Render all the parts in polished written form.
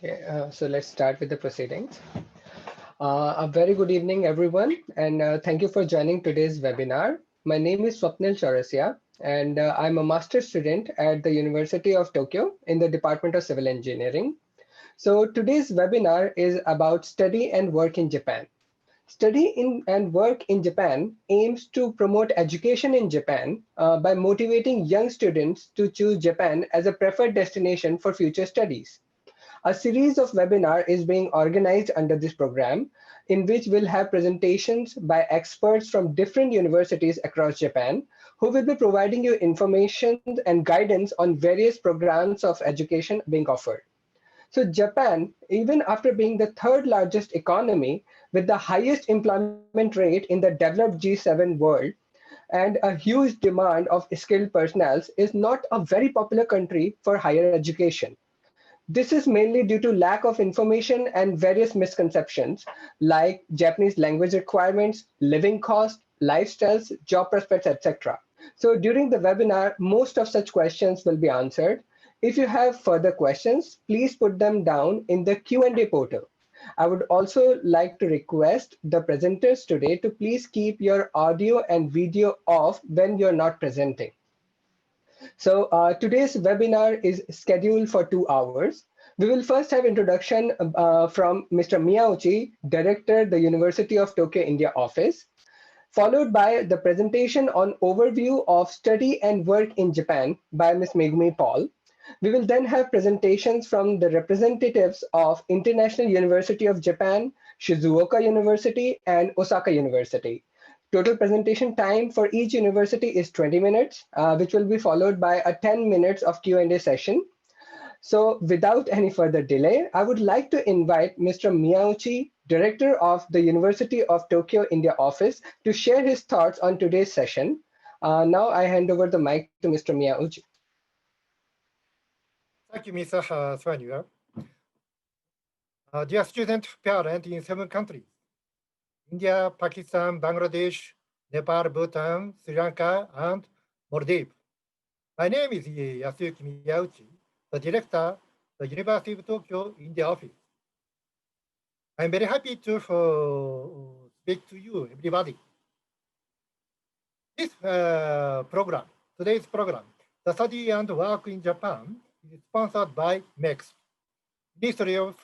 Okay, so let's start with the proceedings. A very good evening, everyone, and thank you for joining today's webinar. My name is Swapnil Chaurasia, and I'm a master's student at the University of Tokyo in the Department of Civil Engineering. So today's webinar is about study and work in Japan. Study in and work in Japan aims to promote education in Japan by motivating young students to choose Japan as a preferred destination for future studies. A series of webinars is being organized under this program, in which we'll have presentations by experts from different universities across Japan, who will be providing you information and guidance on various programs of education being offered. So Japan, even after being the third largest economy with the highest employment rate in the developed G7 world, and a huge demand of skilled personnel, is not a very popular country for higher education. This is mainly due to lack of information and various misconceptions like Japanese language requirements, living costs, lifestyles, job prospects, etc. So during the webinar, most of such questions will be answered. If you have further questions, please put them down in the Q&A portal. I would also like to request the presenters today to please keep your audio and video off when you're not presenting. So today's webinar is scheduled for 2 hours. We will first have introduction from Mr. Miyauchi, Director, the University of Tokyo, India office, followed by the presentation on overview of study and work in Japan by Ms. Megumi Paul. We will then have presentations from the representatives of International University of Japan, Shizuoka University, and Osaka University. Total presentation time for each university is 20 minutes, which will be followed by a 10 minutes of Q&A session. So without any further delay, I would like to invite Mr. Miyauchi, Director of the University of Tokyo, India office, to share his thoughts on today's session. Now I hand over the mic to Mr. Miyauchi. Thank you, Mr. Swanier. Dear student parents in 7 countries, India, Pakistan, Bangladesh, Nepal, Bhutan, Sri Lanka, and Maldives. My name is Yasuyuki Miyauchi, the director of the University of Tokyo India office. I'm very happy to speak to you, everybody. This program, today's program, the Study and Work in Japan, is sponsored by MEX, Ministry of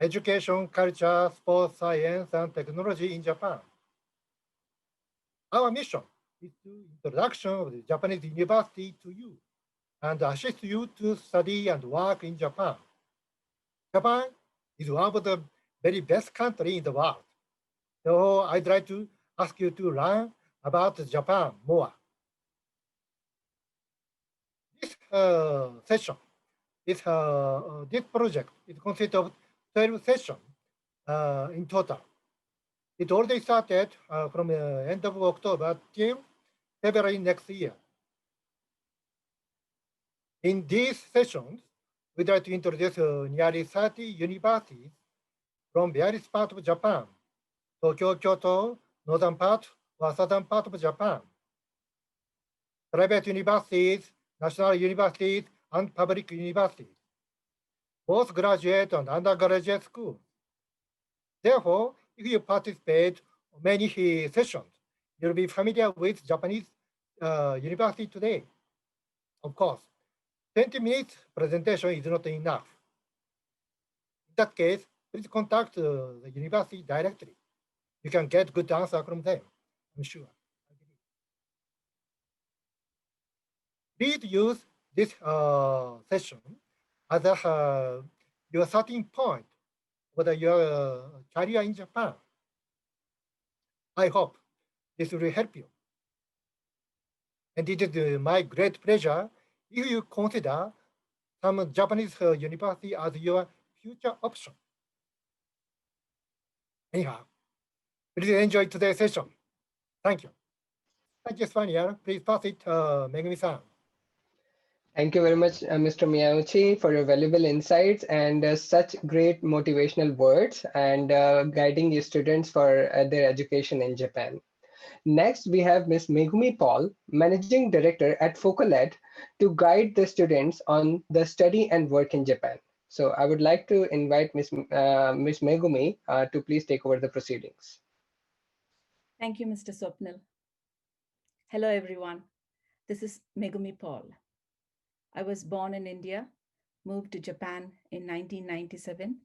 Education, Culture, Sports, Science, and Technology in Japan. Our mission is to introduction of the Japanese university to you and assist you to study and work in Japan. Japan is one of the very best countries in the world. So I'd like to ask you to learn about Japan more. This session, this project, it consists of 12 sessions in total. It already started from the end of October till February next year. In these sessions, we'd like to introduce nearly 30 universities from various parts of Japan, Tokyo, Kyoto, northern part or southern part of Japan, private universities, national universities, and public universities, both graduate and undergraduate schools. Therefore, if you participate in many sessions, you'll be familiar with Japanese university today. Of course, 20 minutes presentation is not enough. In that case, please contact the university directly. You can get good answer from them, I'm sure. Please use this session as your starting point for your career in Japan. I hope this will help you. And it is my great pleasure if you consider some Japanese university as your future option. Anyhow, please enjoy today's session. Thank you. Thank you, Swanier. Please pass it, Megumi-san. Thank you very much, Mr. Miyauchi, for your valuable insights and such great motivational words and guiding your students for their education in Japan. Next, we have Ms. Megumi Paul, Managing Director at Focalet, to guide the students on the study and work in Japan. So I would like to invite Ms. Megumi to please take over the proceedings. Thank you, Mr. Supnil. Hello, everyone. This is Megumi Paul. I was born in India, moved to Japan in 1997,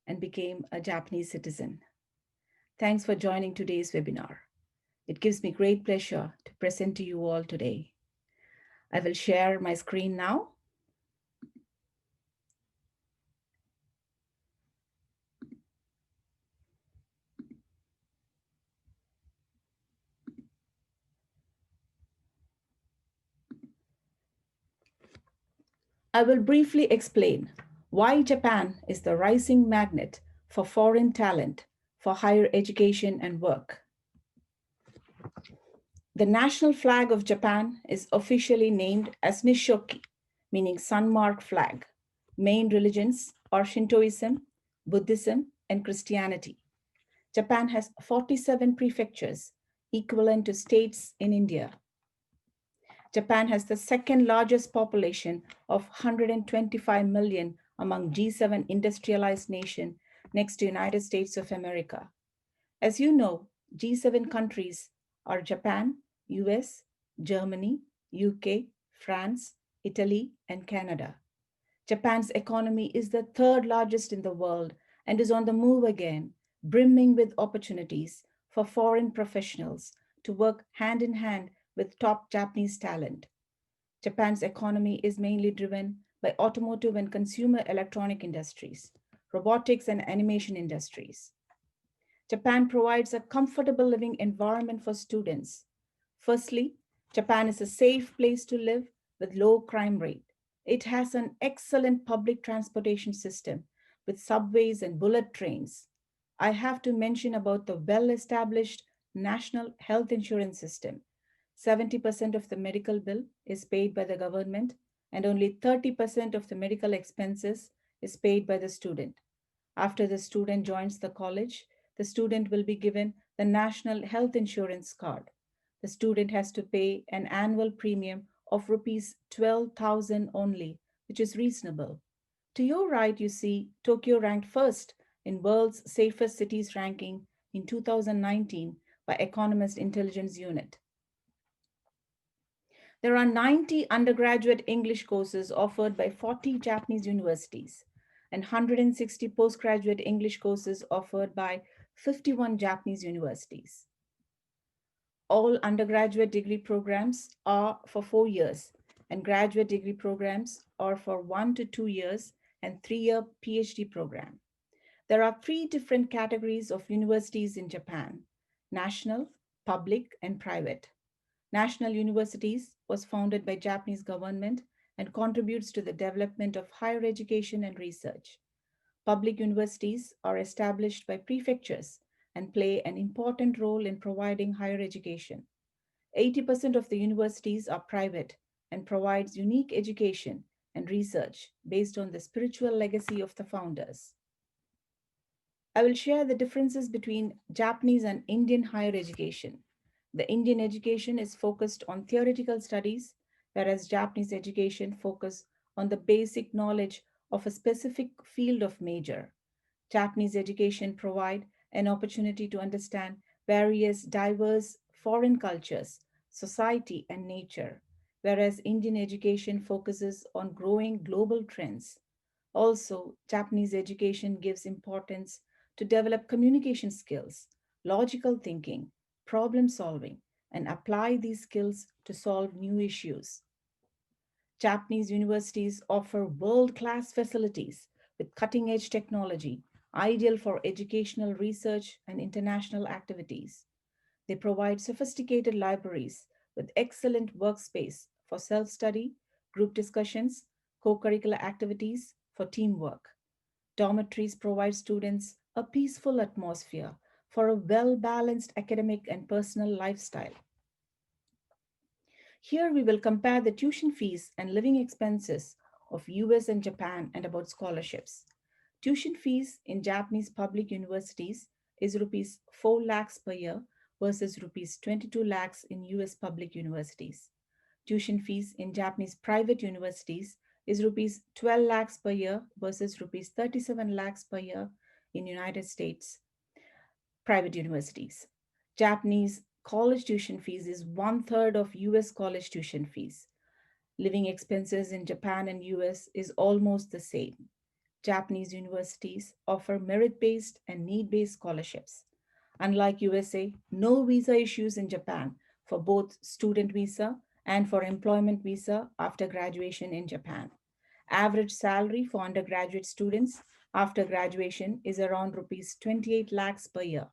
and became a Japanese citizen. Thanks for joining today's webinar. It gives me great pleasure to present to you all today. I will share my screen now. I will briefly explain why Japan is the rising magnet for foreign talent for higher education and work. The national flag of Japan is officially named as Nishoki, meaning sunmark flag. Main religions are Shintoism, Buddhism, and Christianity. Japan has 47 prefectures, equivalent to states in India. Japan has the second largest population of 125 million among G7 industrialized nations next to United States of America. As you know, G7 countries are Japan, US, Germany, UK, France, Italy, and Canada. Japan's economy is the third largest in the world and is on the move again, brimming with opportunities for foreign professionals to work hand in hand with top Japanese talent. Japan's economy is mainly driven by automotive and consumer electronic industries, robotics and animation industries. Japan provides a comfortable living environment for students. Firstly, Japan is a safe place to live with low crime rate. It has an excellent public transportation system with subways and bullet trains. I have to mention about the well-established national health insurance system. 70% of the medical bill is paid by the government and only 30% of the medical expenses is paid by the student. After the student joins the college, the student will be given the National Health Insurance Card. The student has to pay an annual premium of rupees 12,000 only, which is reasonable. To your right, you see Tokyo ranked first in World's Safest Cities ranking in 2019 by Economist Intelligence Unit. There are 90 undergraduate English courses offered by 40 Japanese universities and 160 postgraduate English courses offered by 51 Japanese universities. All undergraduate degree programs are for 4 years, and graduate degree programs are for 1 to 2 years and 3-year PhD program. There are 3 different categories of universities in Japan: national, public, and private. National Universities was founded by Japanese government and contributes to the development of higher education and research. Public universities are established by prefectures and play an important role in providing higher education. 80% of the universities are private and provides unique education and research based on the spiritual legacy of the founders. I will share the differences between Japanese and Indian higher education. The Indian education is focused on theoretical studies, whereas Japanese education focuses on the basic knowledge of a specific field of major. Japanese education provides an opportunity to understand various diverse foreign cultures, society, and nature, whereas Indian education focuses on growing global trends. Also, Japanese education gives importance to develop communication skills, logical thinking, problem solving, and apply these skills to solve new issues. Japanese universities offer world-class facilities with cutting-edge technology, ideal for educational research and international activities. They provide sophisticated libraries with excellent workspace for self-study, group discussions, co-curricular activities for teamwork. Dormitories provide students a peaceful atmosphere for a well-balanced academic and personal lifestyle. Here we will compare the tuition fees and living expenses of US and Japan and about scholarships. Tuition fees in Japanese public universities is rupees 4 lakhs per year versus rupees 22 lakhs in US public universities. Tuition fees in Japanese private universities is rupees 12 lakhs per year versus rupees 37 lakhs per year in United States private universities. Japanese college tuition fees is one third of US college tuition fees. Living expenses in Japan and US is almost the same. Japanese universities offer merit-based and need-based scholarships. Unlike USA, no visa issues in Japan for both student visa and for employment visa after graduation in Japan. Average salary for undergraduate students after graduation is around rupees 28 lakhs per year.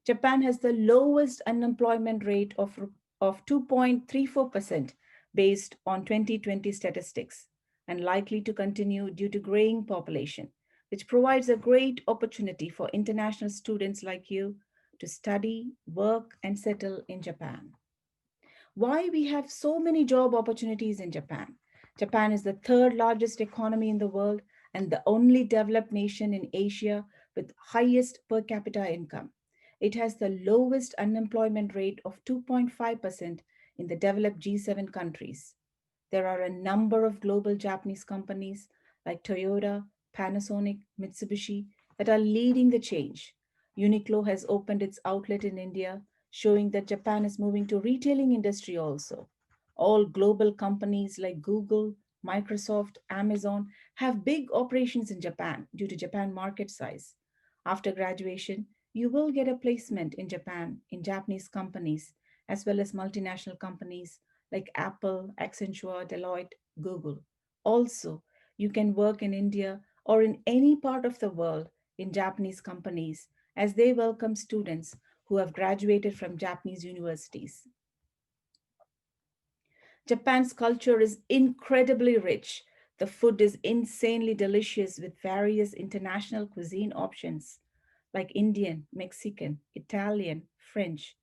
Japan has the lowest unemployment rate of 2.34% based on 2020 statistics and likely to continue due to growing population, which provides a great opportunity for international students like you to study, work, and settle in Japan. Why we have so many job opportunities in Japan? Japan is the third largest economy in the world and the only developed nation in Asia with highest per capita income. It has the lowest unemployment rate of 2.5% in the developed G7 countries. There are a number of global Japanese companies like Toyota, Panasonic, Mitsubishi that are leading the change. Uniqlo has opened its outlet in India, showing that Japan is moving to retailing industry also. All global companies like Google, Microsoft, Amazon have big operations in Japan due to Japan market size. After graduation, you will get a placement in Japan in Japanese companies as well as multinational companies like Apple, Accenture, Deloitte, Google. Also, you can work in India or in any part of the world in Japanese companies as they welcome students who have graduated from Japanese universities. Japan's culture is incredibly rich. The food is insanely delicious with various international cuisine options like Indian, Mexican, Italian, French.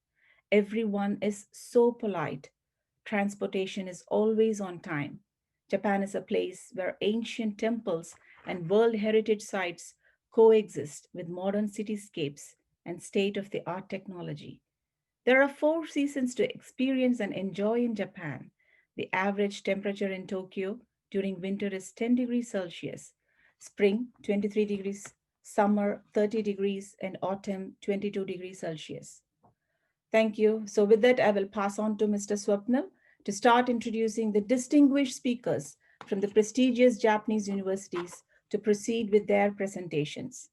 Everyone is so polite. Transportation is always on time. Japan is a place where ancient temples and World Heritage sites coexist with modern cityscapes and state of the art technology. There are four seasons to experience and enjoy in Japan. The average temperature in Tokyo during winter is 10 degrees Celsius, spring 23 degrees, summer 30 degrees, and autumn 22 degrees Celsius. Thank you. So with that, I will pass on to Mr. Swapnil to start introducing the distinguished speakers from the prestigious Japanese universities to proceed with their presentations.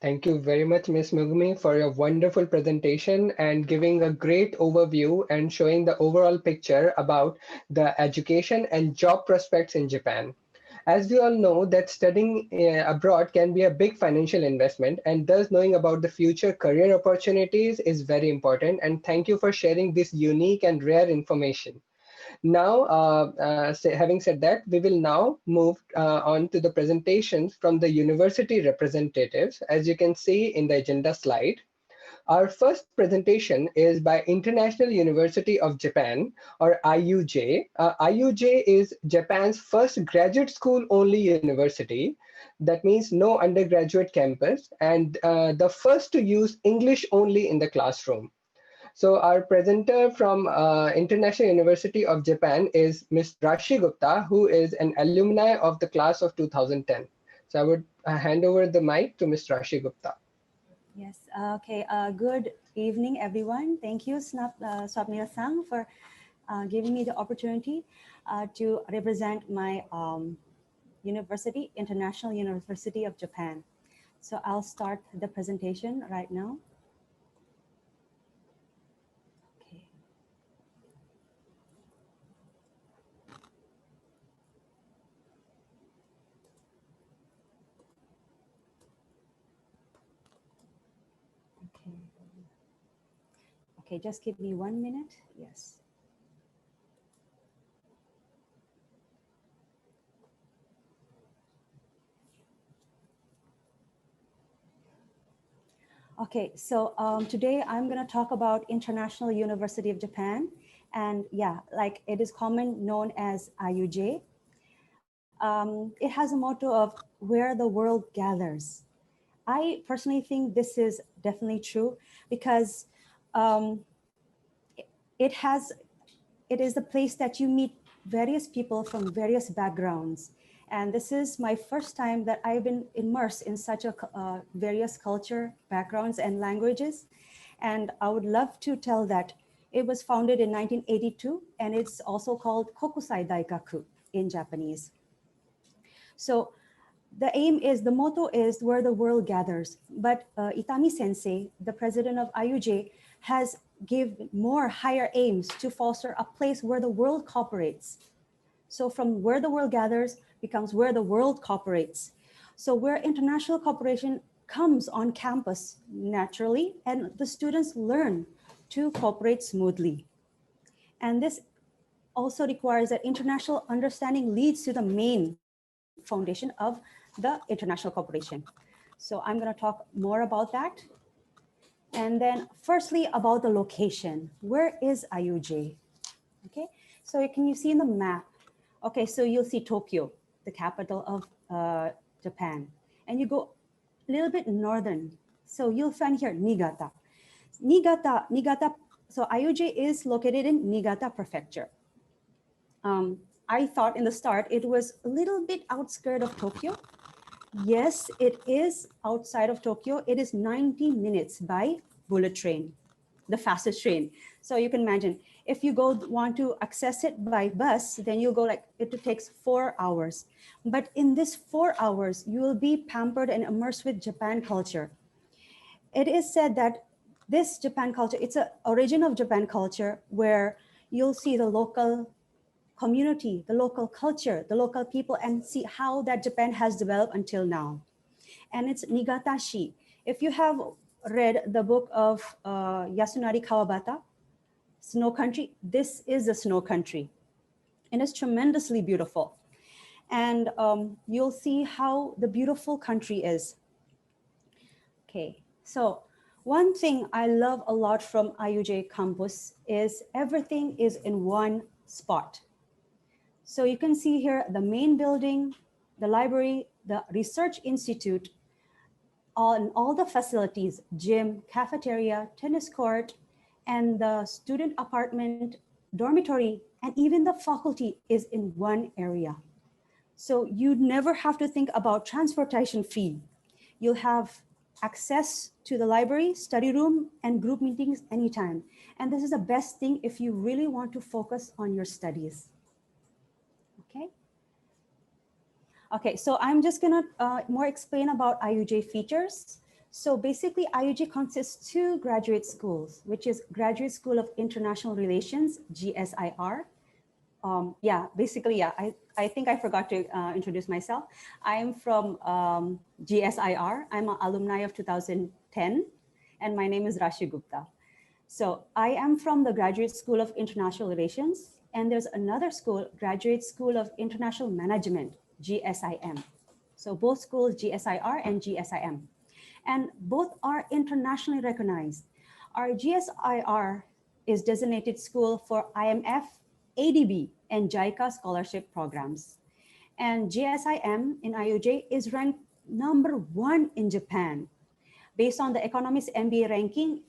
Thank you very much, Ms. Mugumi, for your wonderful presentation and giving a great overview and showing the overall picture about the education and job prospects in Japan. As we all know that studying abroad can be a big financial investment, and thus knowing about the future career opportunities is very important. And thank you for sharing this unique and rare information. Now, having said that, we will now move on to the presentations from the university representatives. As you can see in the agenda slide, our first presentation is by International University of Japan, or IUJ. IUJ is Japan's first graduate school only university. That means no undergraduate campus, and the first to use English only in the classroom. So our presenter from International University of Japan is Ms. Rashi Gupta, who is an alumni of the class of 2010. So I would hand over the mic to Ms. Rashi Gupta. Yes, okay. Good evening, everyone. Thank you, Swapnil-san, for giving me the opportunity to represent my university, International University of Japan. So I'll start the presentation right now. Okay. Okay. Okay, just give me 1 minute. Yes. Okay, so today I'm going to talk about International University of Japan. And yeah, like it is common known as IUJ. It has a motto of where the world gathers. I personally think this is definitely true because um, it is the place that you meet various people from various backgrounds. And this is my first time that I've been immersed in such a various culture, backgrounds, and languages. And I would love to tell that it was founded in 1982, and it's also called Kokusai Daikaku in Japanese. So the aim is, the motto is where the world gathers. But Itami Sensei, the president of IUJ, has given more higher aims to foster a place where the world cooperates. So from where the world gathers becomes where the world cooperates. So where international cooperation comes on campus naturally, and the students learn to cooperate smoothly. And this also requires that international understanding leads to the main foundation of the international cooperation. So I'm going to talk more about that. And then firstly, about the location. Where is IUJ? Okay, so can you see in the map? Okay, so you'll see Tokyo, the capital of Japan. And you go a little bit northern. So you'll find here Niigata. Niigata, so IUJ is located in Niigata Prefecture. I thought in the start it was a little bit outskirt of Tokyo. Yes, it is outside of Tokyo. It is 90 minutes by bullet train, the fastest train. So you can imagine if you want to access it by bus, then you'll go like, it takes 4 hours. But in this 4 hours, you will be pampered and immersed with Japan culture. It is said that this Japan culture, it's an origin of Japan culture where you'll see the local community, the local culture, the local people, and see how that Japan has developed until now. And it's Niigatashi. If you have read the book of Yasunari Kawabata, Snow Country, this is the snow country. And it's tremendously beautiful. And you'll see how the beautiful country is. Okay, so one thing I love a lot from IUJ campus is everything is in one spot. So you can see here the main building, the library, the research institute, all the facilities, gym, cafeteria, tennis court, and the student apartment, dormitory, and even the faculty is in one area. So you never have to think about transportation fee. You'll have access to the library, study room, and group meetings anytime. And this is the best thing if you really want to focus on your studies. Okay. Okay, so I'm just gonna more explain about IUJ features. So basically IUJ consists 2 graduate schools, which is Graduate School of International Relations, GSIR. I think I forgot to introduce myself. I'm from GSIR. I'm an alumni of 2010, and my name is Rashi Gupta. So I am from the Graduate School of International Relations, and there's another school, Graduate School of International Management, GSIM. So both schools, GSIR and GSIM. And both are internationally recognized. Our GSIR is designated school for IMF, ADB, and JICA scholarship programs. And GSIM in IUJ is ranked #1 in Japan based on the Economics MBA ranking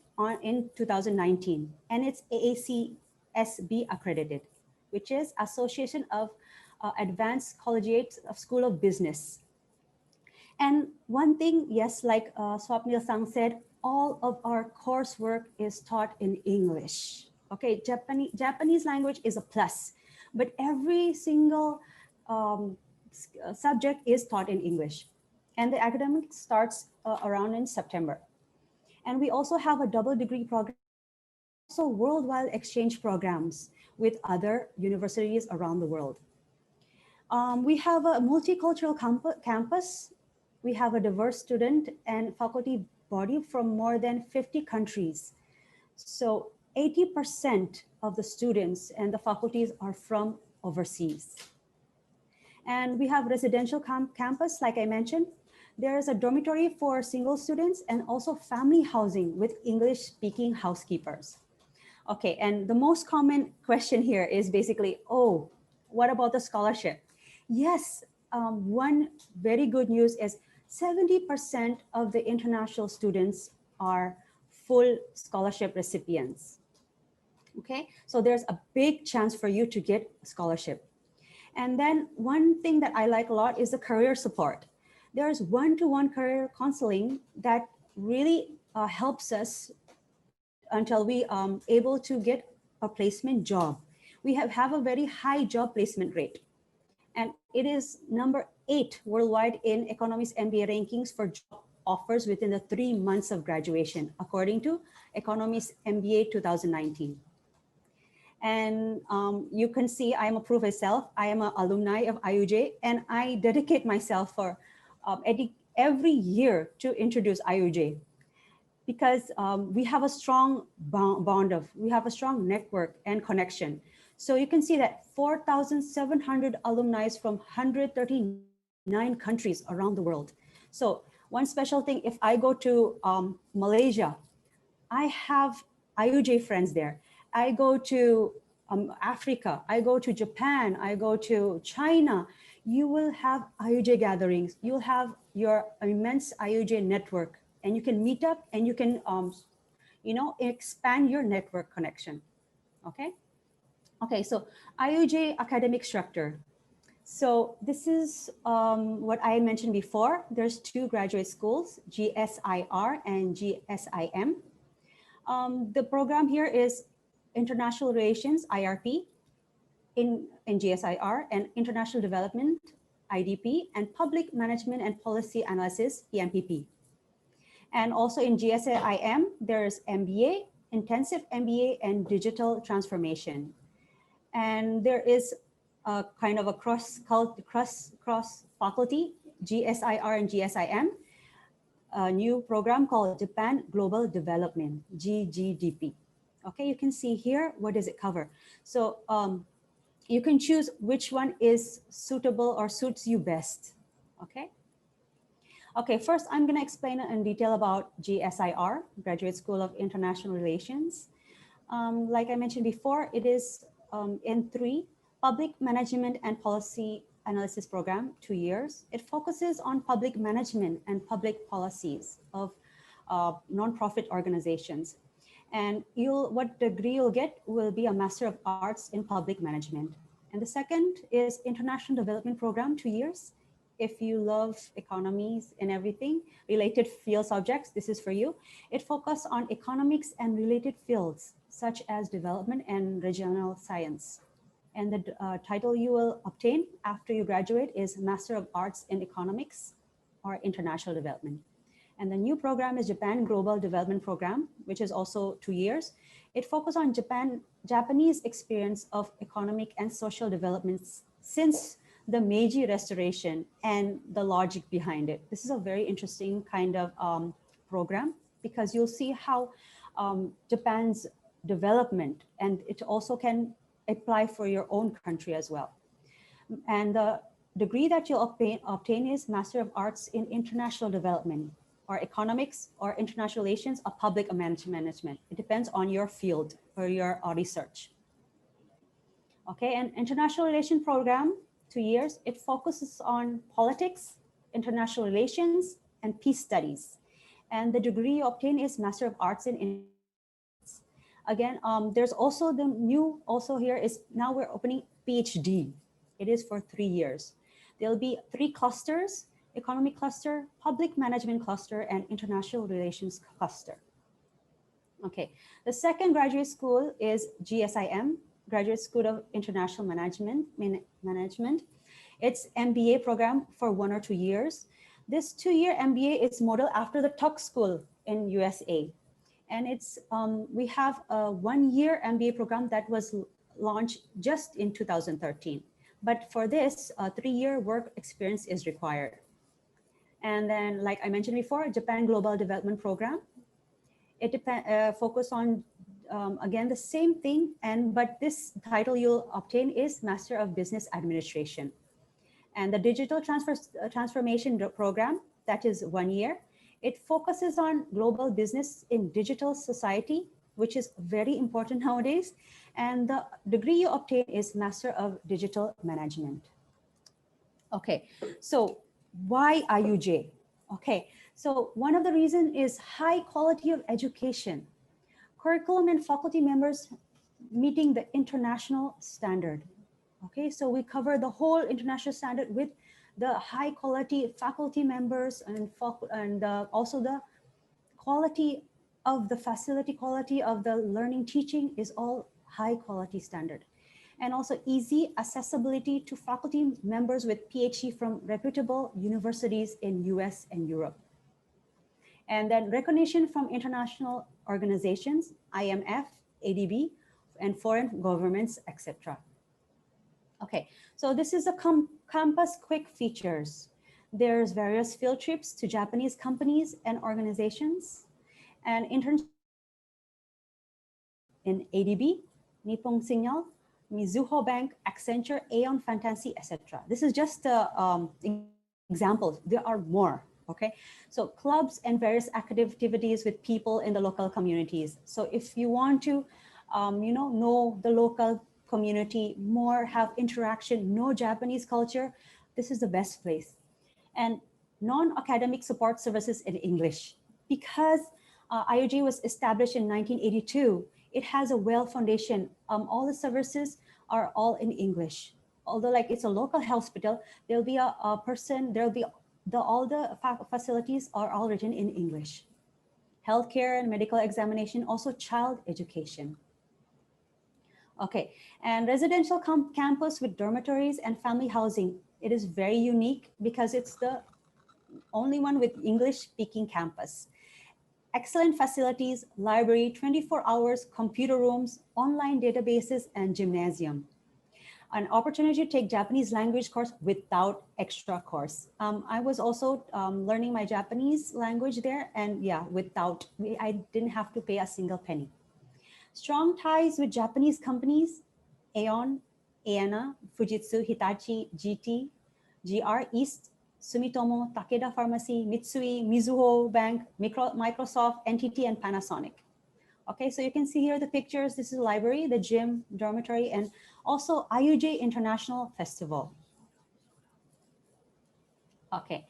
in 2019. And it's AACSB accredited, which is Association of Advanced Collegiate of School of Business. And one thing, yes, like Swapnil-san said, all of our coursework is taught in English. Okay, Japanese language is a plus, but every single subject is taught in English. And the academic starts around in September. And we also have a double degree program, also worldwide exchange programs with other universities around the world. We have a multicultural campus. We have a diverse student and faculty body from more than 50 countries. So 80% of the students and the faculties are from overseas. And we have residential campus, like I mentioned. There is a dormitory for single students and also family housing with English-speaking housekeepers. Okay, and the most common question here is basically, oh, what about the scholarship? Yes, one very good news is 70% of the international students are full scholarship recipients. Okay, so there's a big chance for you to get a scholarship. And then one thing that I like a lot is the career support. There's one-to-one career counseling that really helps us until we able to get a placement job. We have a very high job placement rate. And it is number 8 worldwide in Economics MBA rankings for job offers within the 3 months of graduation, according to Economics MBA 2019. And you can see I am a proof myself. I am an alumni of IUJ, and I dedicate myself for every year to introduce IUJ, because we have a strong we have a strong network and connection. So you can see that 4,700 alumni from 139 countries around the world. So one special thing, if I go to Malaysia, I have IUJ friends there. I go to Africa, I go to Japan, I go to China. You will have IUJ gatherings. You'll have your immense IUJ network, and you can meet up and you can, expand your network connection. Okay. Okay. So IUJ academic structure. So this is what I mentioned before. There's 2 graduate schools, GSIR and GSIM. The program here is International Relations, IRP, in GSIR, and International Development, IDP, and Public Management and Policy Analysis, PMPP. And also in GSIM, there's MBA, Intensive MBA, and Digital Transformation. And there is a kind of a cross faculty, GSIR and GSIM, a new program called Japan Global Development, GGDP. Okay, you can see here, what does it cover? So you can choose which one is suitable or suits you best. Okay. Okay, first I'm going to explain in detail about GSIR, Graduate School of International Relations. Like I mentioned before, it is in 3, Public Management and Policy Analysis Program, 2 years. It focuses on public management and public policies of nonprofit organizations. And what degree you'll get will be a Master of Arts in Public Management. And the second is International Development Program, 2 years. If you love economies and everything, related field subjects, this is for you. It focuses on economics and related fields, such as development and regional science. And the title you will obtain after you graduate is Master of Arts in Economics or International Development. And the new program is Japan Global Development Program, which is also 2 years. It focuses on Japanese experience of economic and social developments since the Meiji Restoration and the logic behind it. This is a very interesting kind of program, because you'll see how Japan's development, and it also can apply for your own country as well. And the degree that you'll obtain is Master of Arts in International Development, or Economics, or International Relations, or Public Management. It depends on your field or your research. Okay, and International Relations Program, 2 years, it focuses on politics, international relations, and peace studies. And the degree you obtain is Master of Arts in. Again, there's also the new, also here is, now we're opening PhD. It is for 3 years. There'll be 3 clusters: economic cluster, public management cluster, and international relations cluster. Okay, the second graduate school is GSIM, Graduate School of International Management. It's MBA program for 1 or 2 years. This 2-year MBA is modeled after the Tuck School in USA. And it's we have a 1-year MBA program that was launched just in 2013. But for this, a 3-year work experience is required. And then, like I mentioned before, Japan Global Development Program. It focus on, again, the same thing, but this title you'll obtain is Master of Business Administration. And the Digital Transformation Program, that is 1 year. It focuses on global business in digital society, which is very important nowadays. And the degree you obtain is Master of Digital Management. Okay, so why IUJ? Okay, So one of the reasons is high quality of education. Curriculum and faculty members meeting the international standard. Okay, so we cover the whole international standard with the high quality faculty members and also the quality of the facility, quality of the learning teaching is all high quality standard. And also easy accessibility to faculty members with PhD from reputable universities in US and Europe. And then recognition from international organizations, IMF, ADB, and foreign governments, etc. Okay, so this is a campus quick features. There's various field trips to Japanese companies and organizations, and internships in ADB, Nippon Signal, Mizuho Bank, Accenture, Aeon, Fantasy, etc. This is just examples. There are more. Okay, so clubs and various activities with people in the local communities. So if you want to, know the local community more, have interaction, know Japanese culture, this is the best place. And non-academic support services in English. Because IJU was established in 1982, it has a well foundation. All the services are all in English. Although like it's a local hospital, there'll be a person, there'll be all the facilities are all written in English. Healthcare and medical examination, also child education. Okay, and residential campus with dormitories and family housing. It is very unique because it's the only one with English-speaking campus. Excellent facilities, library, 24 hours, computer rooms, online databases, and gymnasium. An opportunity to take Japanese language course without extra course. I was also learning my Japanese language there, and yeah, I didn't have to pay a single penny. Strong ties with Japanese companies, Aeon, ANA, Fujitsu, Hitachi, GT, GR East, Sumitomo, Takeda Pharmacy, Mitsui, Mizuho Bank, Microsoft, NTT, and Panasonic. Okay, so you can see here the pictures. This is the library, the gym, dormitory, and also IUJ International Festival. Okay,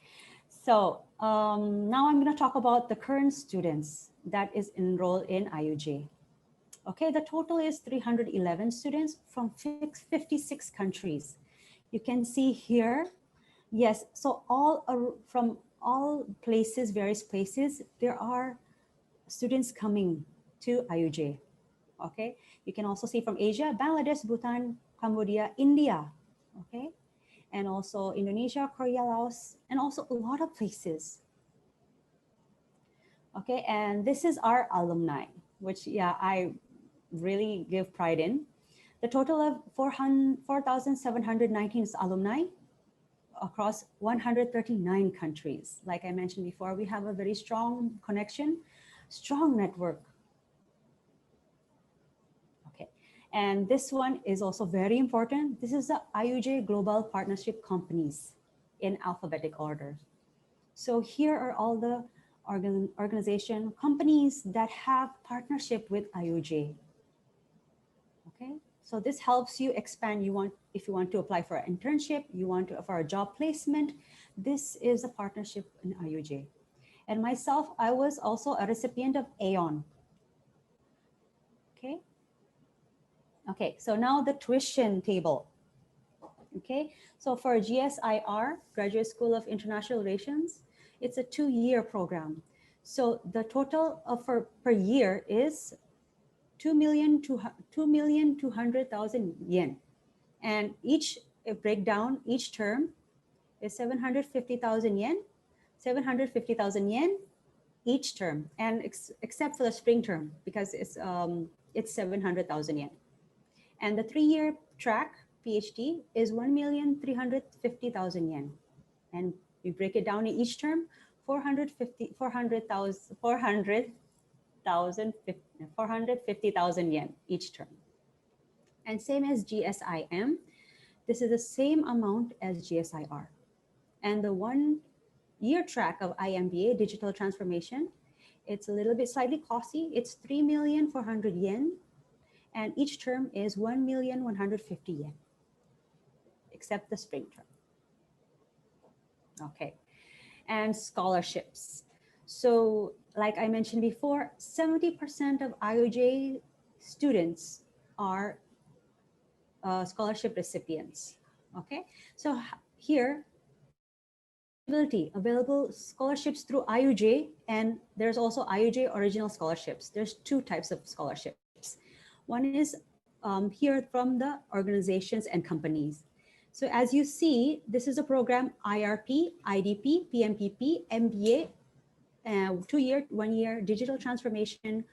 so now I'm going to talk about the current students that is enrolled in IUJ. Okay, the total is 311 students from 56 countries. You can see here, yes, so from all places, various places, there are students coming to IUJ. Okay, you can also see from Asia, Bangladesh, Bhutan, Cambodia, India, okay, and also Indonesia, Korea, Laos, and also a lot of places. Okay, and this is our alumni, which I really give pride in. The total of 4,719 is alumni across 139 countries. Like I mentioned before, we have a very strong connection, strong network. Okay, and this one is also very important. This is the IUJ Global Partnership Companies in alphabetic order. So here are all the organization companies that have partnership with IUJ. Okay, so this helps you expand. If you want to apply for an internship, for a job placement, this is a partnership in IUJ. And myself, I was also a recipient of Aeon. Okay. Okay, so now the tuition table. Okay, so for GSIR, Graduate School of International Relations, it's a 2-year program. So the total per year is 2,200,000 yen. And each breakdown, each term is 750,000 yen, 750,000 yen each term, and except for the spring term, because it's 700,000 yen. And the 3-year track PhD is 1,350,000 yen. And we break it down in each term, 450,000 yen each term. And same as GSIM, this is the same amount as GSIR. And the 1-year track of IMBA, Digital Transformation, it's a little bit slightly costly. It's 3,400,000 yen. And each term is 1,150,000 yen, except the spring term. Okay, and scholarships. So like I mentioned before, 70% of IOJ students are scholarship recipients. Okay, so here, available scholarships through IOJ, and there's also IOJ original scholarships. There's two types of scholarships. One is here from the organizations and companies. So as you see, this is a program IRP, IDP, PMPP, MBA, 2-year, 1-year digital transformation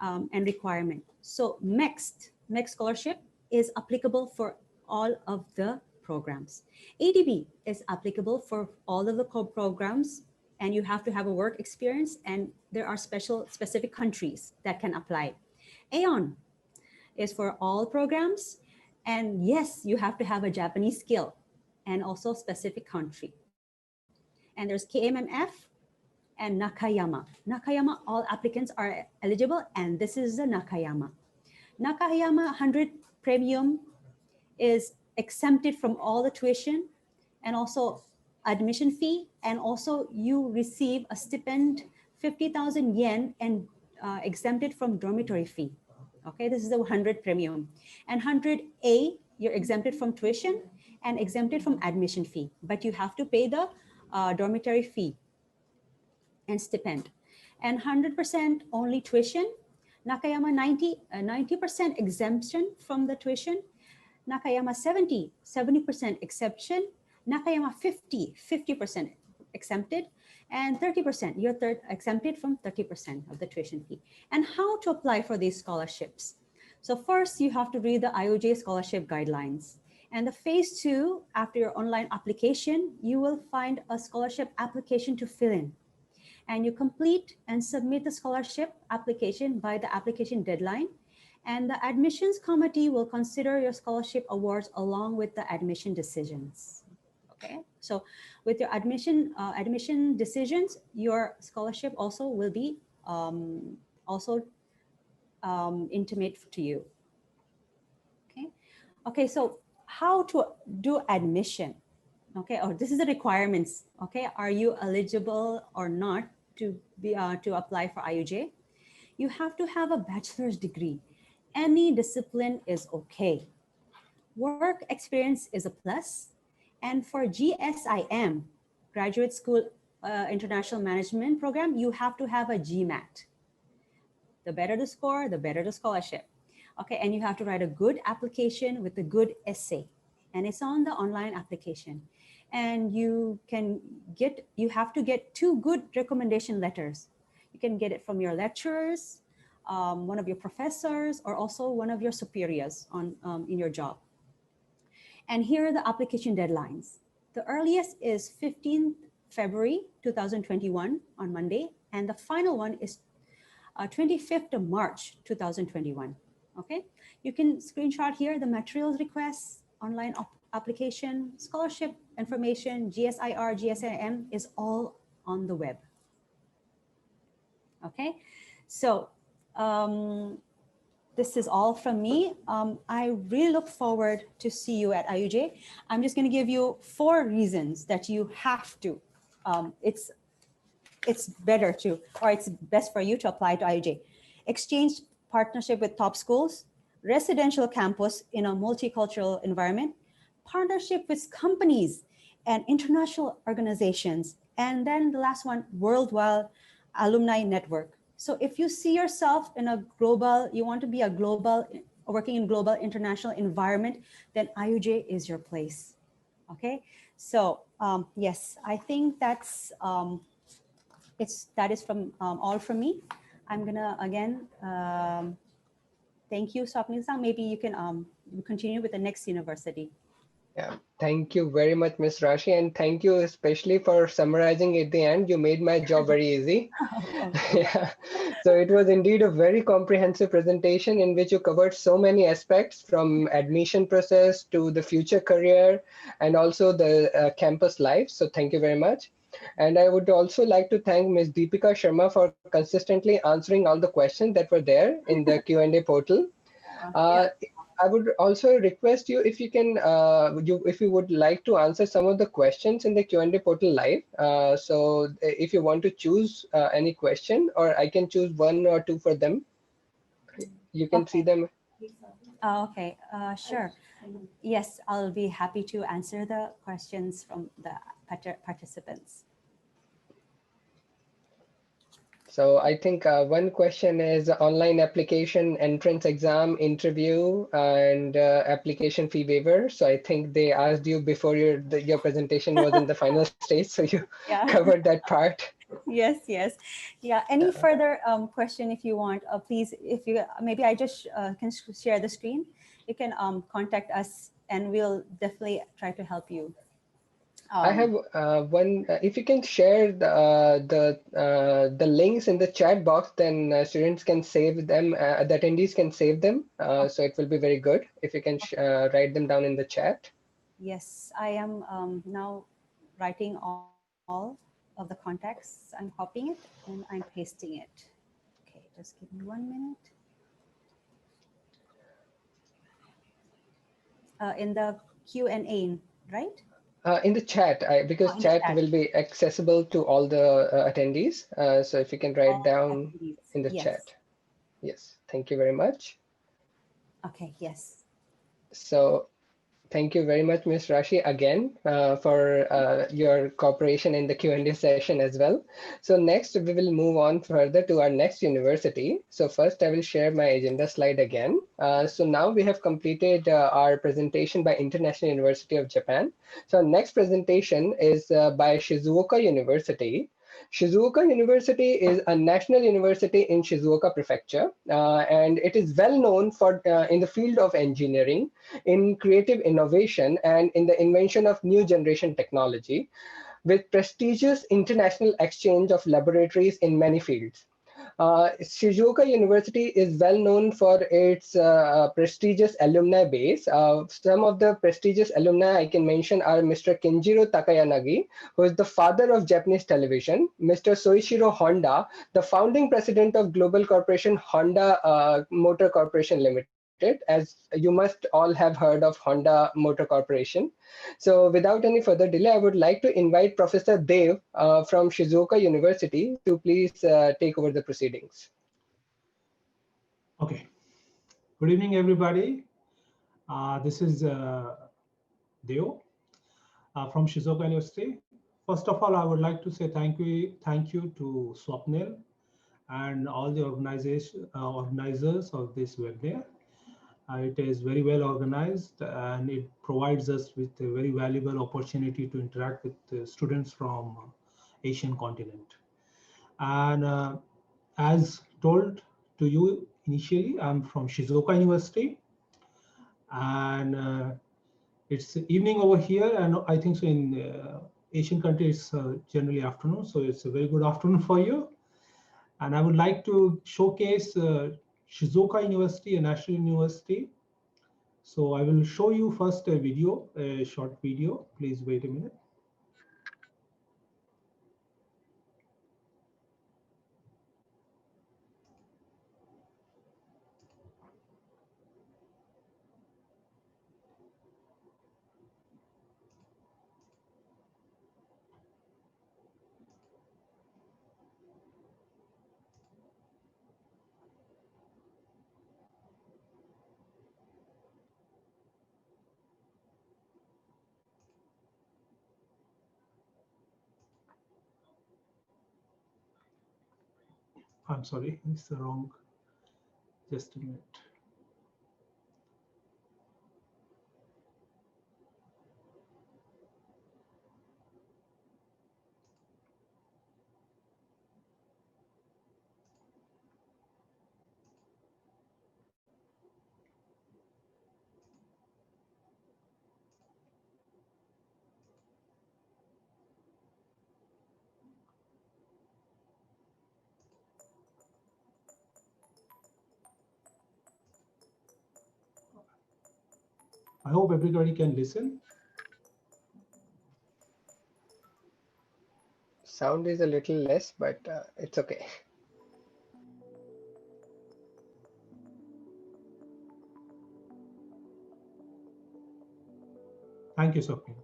and requirement. So MEXT scholarship is applicable for all of the programs. ADB is applicable for all of the programs, and you have to have a work experience, and there are specific countries that can apply. AON is for all programs, and yes, you have to have a Japanese skill and also specific country. And there's KMMF and Nakayama. Nakayama, all applicants are eligible, and this is the Nakayama. Nakayama 100 premium is exempted from all the tuition and also admission fee, and also you receive a stipend 50,000 yen and exempted from dormitory fee. Okay, this is the 100 premium. And 100A, you're exempted from tuition and exempted from admission fee, but you have to pay the dormitory fee and stipend. And 100% only tuition. Nakayama 90% exemption from the tuition. Nakayama 70% exception. Nakayama 50% exempted, and 30%, you're exempted from 30% of the tuition fee. And how to apply for these scholarships? So first, you have to read the IOJ scholarship guidelines. And the phase 2, after your online application, you will find a scholarship application to fill in. And you complete and submit the scholarship application by the application deadline. And the admissions committee will consider your scholarship awards along with the admission decisions. Okay, so with your admission decisions, your scholarship also will be intimate to you. Okay, so how to do admission? Okay, this is the requirements. Okay, are you eligible or not to apply for IOJ? You have to have a bachelor's degree. Any discipline is okay. Work experience is a plus. And for GSIM, Graduate School International Management Program, you have to have a GMAT. The better the score, the better the scholarship. Okay, and you have to write a good application with a good essay. And it's on the online application. And you have to get 2 good recommendation letters. You can get it from your lecturers, one of your professors, or also one of your superiors in your job. And here are the application deadlines. The earliest is 15th February 2021 on Monday, and the final one is 25th of March 2021. Okay, you can screenshot here the materials requests, online application, scholarship information, GSIR, GSIM is all on the web. Okay, so this is all from me. I really look forward to see you at IUJ. I'm just going to give you 4 reasons that you have to. It's better to, or it's best for you to apply to IUJ. Exchange partnership with top schools, residential campus in a multicultural environment, partnership with companies and international organizations, and then the last one, worldwide alumni network. So if you see yourself in a global, you want to be a global, working in global international environment, then IUJ is your place. Okay, so yes, I think that's that is from all from me. I'm gonna again thank you, Supnil-san. Maybe you can continue with the next university. Yeah, thank you very much, Ms. Rashi, and thank you especially for summarizing at the end. You made my job very easy. Yeah. So it was indeed a very comprehensive presentation in which you covered so many aspects, from admission process to the future career and also the campus life. So thank you very much. And I would also like to thank Ms. Deepika Sharma for consistently answering all the questions that were there in the Q&A portal. I would also request you if you can, if you would like to answer some of the questions in the Q&A portal live. So if you want to choose any question, or I can choose one or two for them, you can see Okay. them. Okay, sure. Yes, I'll be happy to answer the questions from the participants. So I think one question is online application, entrance exam, interview, and application fee waiver. So I think they asked you before your presentation was in the final stage, so you Yeah. covered that part. Yes, yes. Yeah. Any further question if you want, please, if you, maybe I just can share the screen. You can contact us and we'll definitely try to help you. I have one. If you can share the links in the chat box, then students can save them. The attendees can save them. So it will be very good if you can write them down in the chat. Yes, I am now writing all of the contacts. I'm copying it and I'm pasting it. Okay, just give me 1 minute. In the Q&A, right? In the chat, because In the chat chat. will be accessible to all the attendees. So if you can write All down attendees. in the Yes. chat. Yes, thank you very much. Okay, yes. So thank you very much, Ms. Rashi, again for your cooperation in the Q&A session as well. So next, we will move on further to our next university. So first, I will share my agenda slide again. So now we have completed our presentation by International University of Japan. So our next presentation is by Shizuoka University. Shizuoka University is a national university in Shizuoka Prefecture, and it is well known for in the field of engineering, in creative innovation, and in the invention of new generation technology, with prestigious international exchange of laboratories in many fields. Shizuoka University is well known for its prestigious alumni base. Some of the prestigious alumni I can mention are Mr. Kenjiro Takayanagi, who is the father of Japanese television, Mr. Soichiro Honda, the founding president of global corporation Honda Motor Corporation Limited, as you must all have heard of Honda Motor Corporation. So without any further delay, I would like to invite Professor Dev from Shizuoka University to please take over the proceedings. Okay. Good evening, everybody. This is Deo from Shizuoka University. First of all, I would like to say thank you to Swapnil and all the organizers of this webinar. It is very well organized and it provides us with a very valuable opportunity to interact with students from Asian continent. And as told to you initially, I'm from Shizuoka University, and it's evening over here, and I think so in Asian countries generally afternoon, so it's a very good afternoon for you. And I would like to showcase Shizuoka University, a national university. So I will show you first a video, a short video. Please wait a minute. I'm sorry, it's the wrong, just a minute. I hope everybody can listen. Sound is a little less, but it's okay. Thank you, Supnil.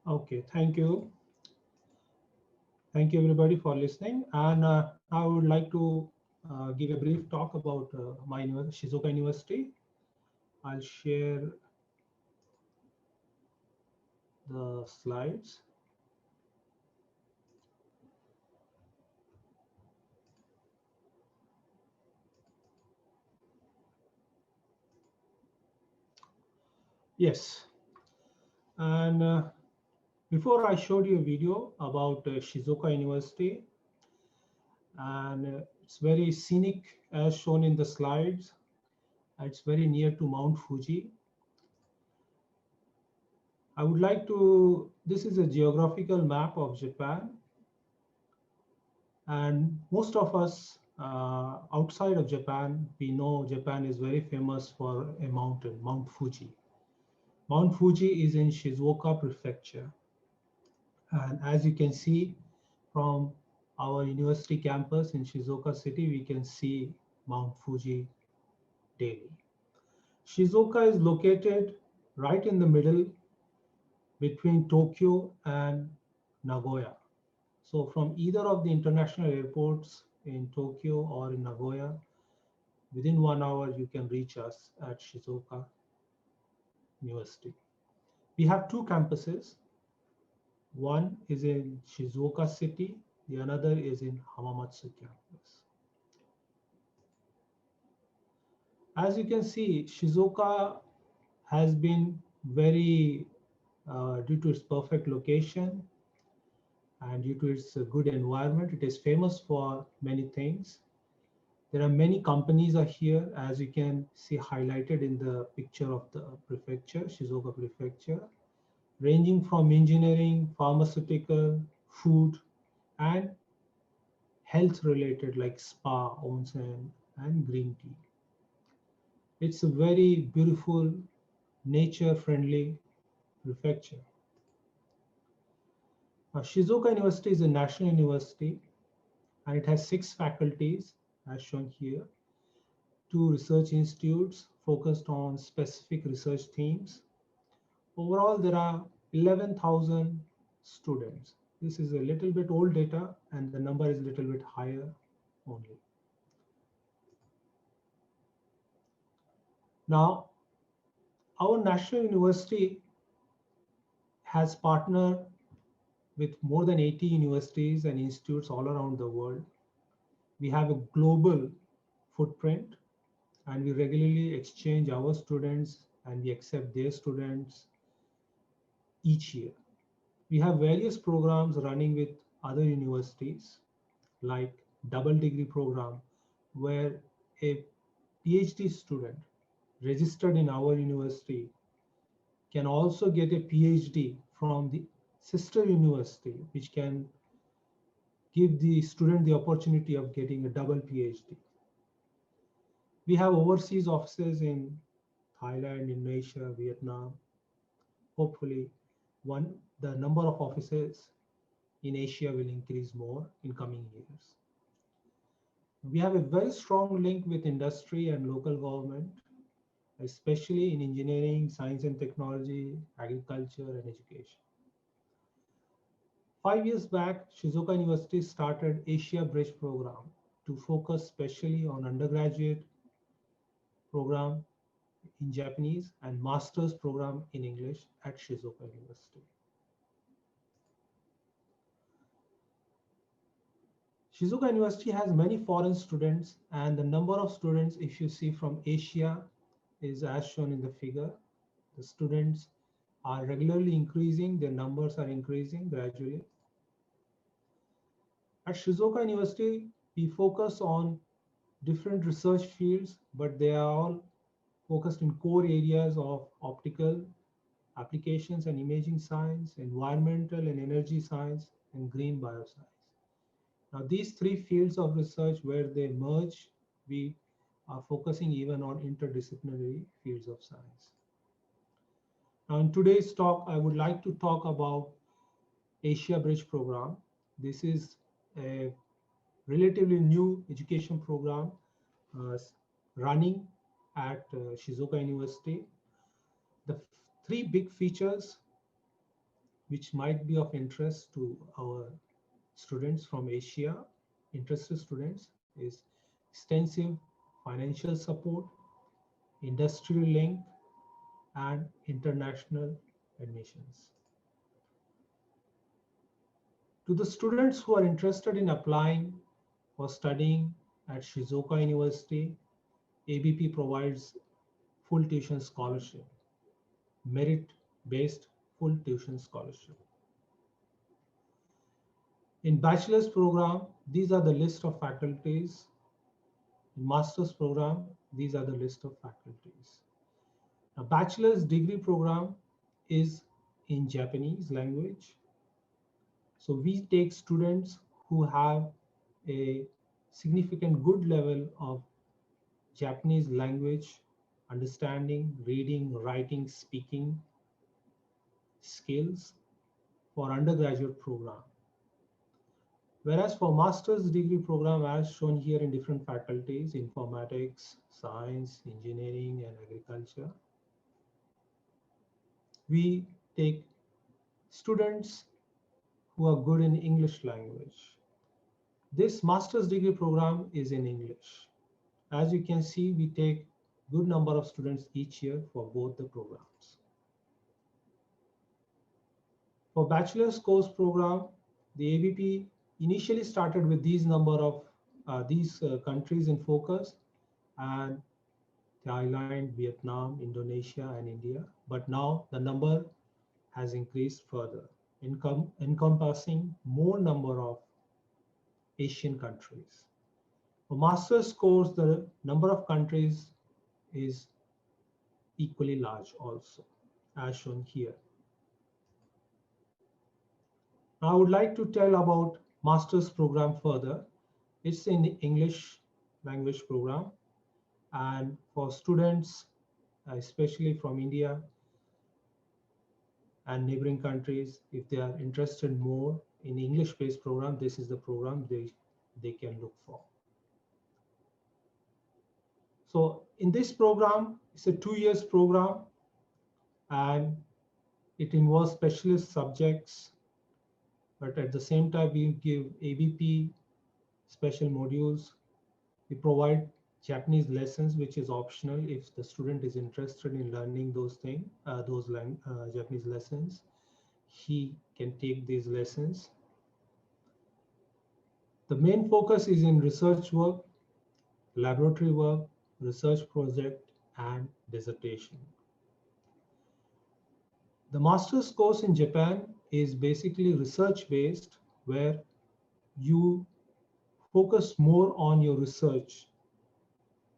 Okay, thank you. Thank you everybody for listening. And I would like to give a brief talk about my Shizuoka University. I'll share the slides. Yes, and before I showed you a video about Shizuoka University, and it's very scenic as shown in the slides. It's very near to Mount Fuji. I would like to, this is a geographical map of Japan. And most of us outside of Japan, we know Japan is very famous for a mountain, Mount Fuji. Mount Fuji is in Shizuoka Prefecture. And as you can see from our university campus in Shizuoka City, we can see Mount Fuji daily. Shizuoka is located right in the middle between Tokyo and Nagoya. So from either of the international airports in Tokyo or in Nagoya, within 1 hour, you can reach us at Shizuoka University. We have two campuses. One is in Shizuoka City, the another is in Hamamatsu campus. As you can see, Shizuoka has been very, due to its perfect location and due to its good environment, it is famous for many things. There are many companies are here, as you can see highlighted in the picture of the prefecture, Shizuoka Prefecture, ranging from engineering, pharmaceutical, food, and health related like spa, onsen, and green tea. It's a very beautiful, nature-friendly prefecture. Shizuoka University is a national university, and it has 6 faculties as shown here, 2 research institutes focused on specific research themes. Overall, there are 11,000 students. This is a little bit old data, and the number is a little bit higher only. Now, our national university has partnered with more than 80 universities and institutes all around the world. We have a global footprint, and we regularly exchange our students and we accept their students each year. We have various programs running with other universities, like double degree program, where a PhD student registered in our university can also get a PhD from the sister university, which can give the student the opportunity of getting a double PhD. We have overseas offices in Thailand, Indonesia, Vietnam. Hopefully, the number of offices in Asia will increase more in coming years. We have a very strong link with industry and local government, especially in engineering, science and technology, agriculture, and education. 5 years back, Shizuoka University started ASA Bridge Program to focus specially on undergraduate program in Japanese and master's program in English at Shizuoka University. Shizuoka University has many foreign students, and the number of students, if you see from Asia, is as shown in the figure. The students are regularly increasing, their numbers are increasing gradually. At Shizuoka University, we focus on different research fields, but they are all focused in core areas of optical applications and imaging science, environmental and energy science, and green bioscience. Now, these 3 fields of research, where they merge, we are focusing even on interdisciplinary fields of science. Now, in today's talk, I would like to talk about ASA Bridge Program. This is a relatively new education program running at Shizuoka University. The 3 big features which might be of interest to our students from Asia, interested students, is extensive financial support, industrial link, and international admissions. To the students who are interested in applying or studying at Shizuoka University, ABP provides full tuition scholarship, merit-based full tuition scholarship. In bachelor's program, these are the list of faculties. In master's program, these are the list of faculties. A bachelor's degree program is in Japanese language. So we take students who have a significant good level of Japanese language understanding, reading, writing, speaking skills for undergraduate program. Whereas for master's degree program, as shown here in different faculties, informatics, science, engineering, and agriculture, we take students who are good in English language. This master's degree program is in English. As you can see, we take good number of students each year for both the programs. For bachelor's course program, the ABP initially started with these number of countries in focus, and Thailand, Vietnam, Indonesia, and India. But now the number has increased further, encompassing more number of Asian countries. For master's course, the number of countries is equally large also, as shown here. Now, I would like to tell about master's program further. It's in English language program, and for students, especially from India and neighboring countries, if they are interested more in English-based program, this is the program they they can look for. So in this program, it's a 2 years program, and it involves specialist subjects, but at the same time, we give ABP special modules. We provide Japanese lessons, which is optional if the student is interested in learning those things, Japanese lessons. He can take these lessons. The main focus is in research work, laboratory work, research project, and dissertation. The master's course in Japan is basically research-based, where you focus more on your research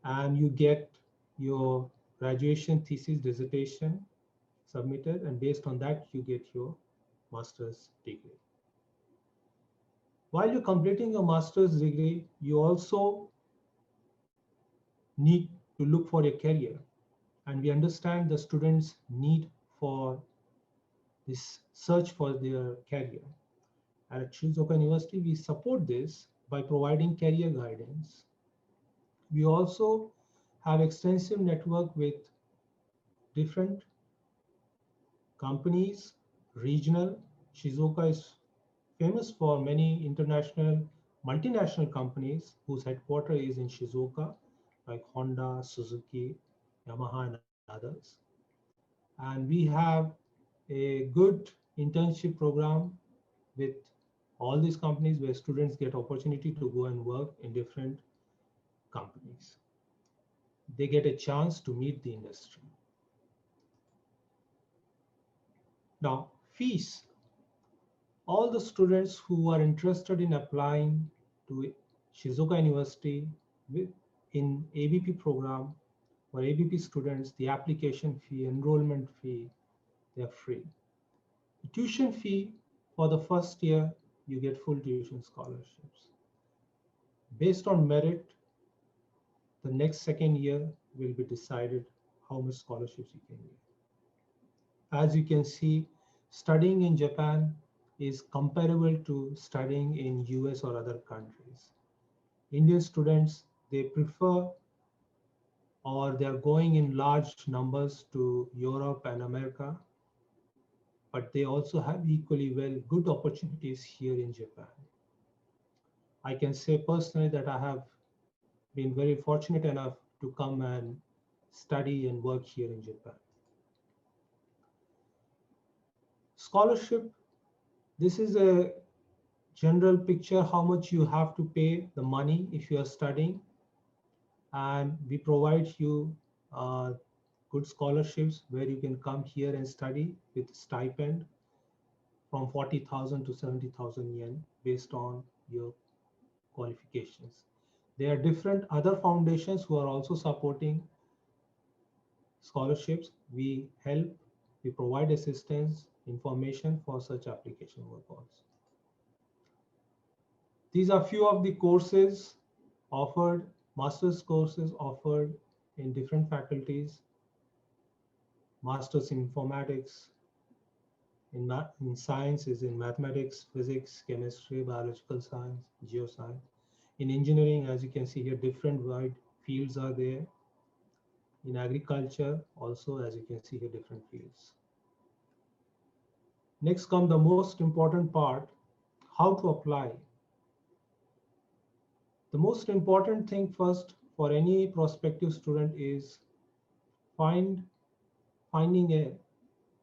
and you get your graduation thesis dissertation submitted, and based on that, you get your master's degree. While you're completing your master's degree, you also need to look for a career. And we understand the students' need for this search for their career. At Shizuoka University, we support this by providing career guidance. We also have extensive network with different companies, regional. Shizuoka is famous for many international, multinational companies whose headquarters is in Shizuoka, like Honda, Suzuki, Yamaha, and others. And we have a good internship program with all these companies where students get opportunity to go and work in different companies. They get a chance to meet the industry. Now, fees. All the students who are interested in applying to Shizuoka University in ABP program, for ABP students, the application fee, enrollment fee, they're free. The tuition fee for the first year, you get full tuition scholarships. Based on merit, the next second year will be decided how much scholarships you can get. As you can see, studying in Japan is comparable to studying in US or other countries. Indian students, they prefer, or they're going in large numbers to Europe and America, but they also have equally well good opportunities here in Japan. I can say personally that I have been very fortunate enough to come and study and work here in Japan. Scholarship, this is a general picture how much you have to pay the money if you are studying, and we provide you good scholarships where you can come here and study with stipend from 40,000 to 70,000 yen based on your qualifications. There are different other foundations who are also supporting scholarships. We help, we provide assistance, information for such application work also. These are few of the courses offered, master's courses offered in different faculties. Master's in informatics, in science is in mathematics, physics, chemistry, biological science, geoscience. In engineering, as you can see here, different wide fields are there. In agriculture, also, as you can see here, different fields. Next comes the most important part, how to apply. The most important thing first for any prospective student is finding a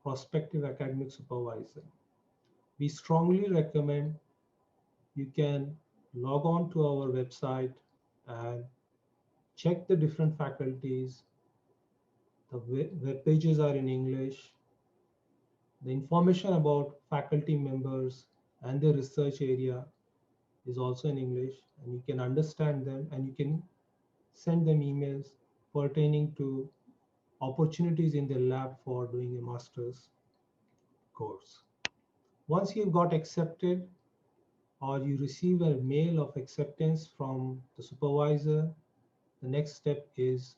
prospective academic supervisor. We strongly recommend you can log on to our website and check the different faculties. The web pages are in English. The information about faculty members and their research area is also in English, and you can understand them and you can send them emails pertaining to opportunities in the lab for doing a master's course. Once you've got accepted or you receive a mail of acceptance from the supervisor, the next step is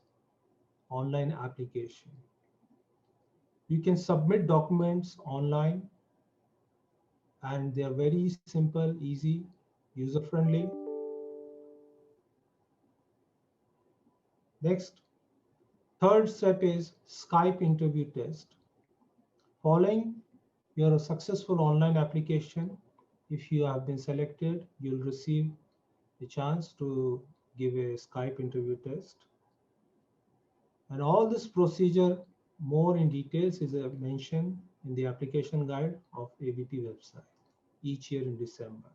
online application. You can submit documents online and they are very simple, easy, user-friendly. Next, third step is Skype interview test. Following your successful online application, if you have been selected, you'll receive a chance to give a Skype interview test. And all this procedure, more in details, is mentioned in the application guide of ABP website each year in December.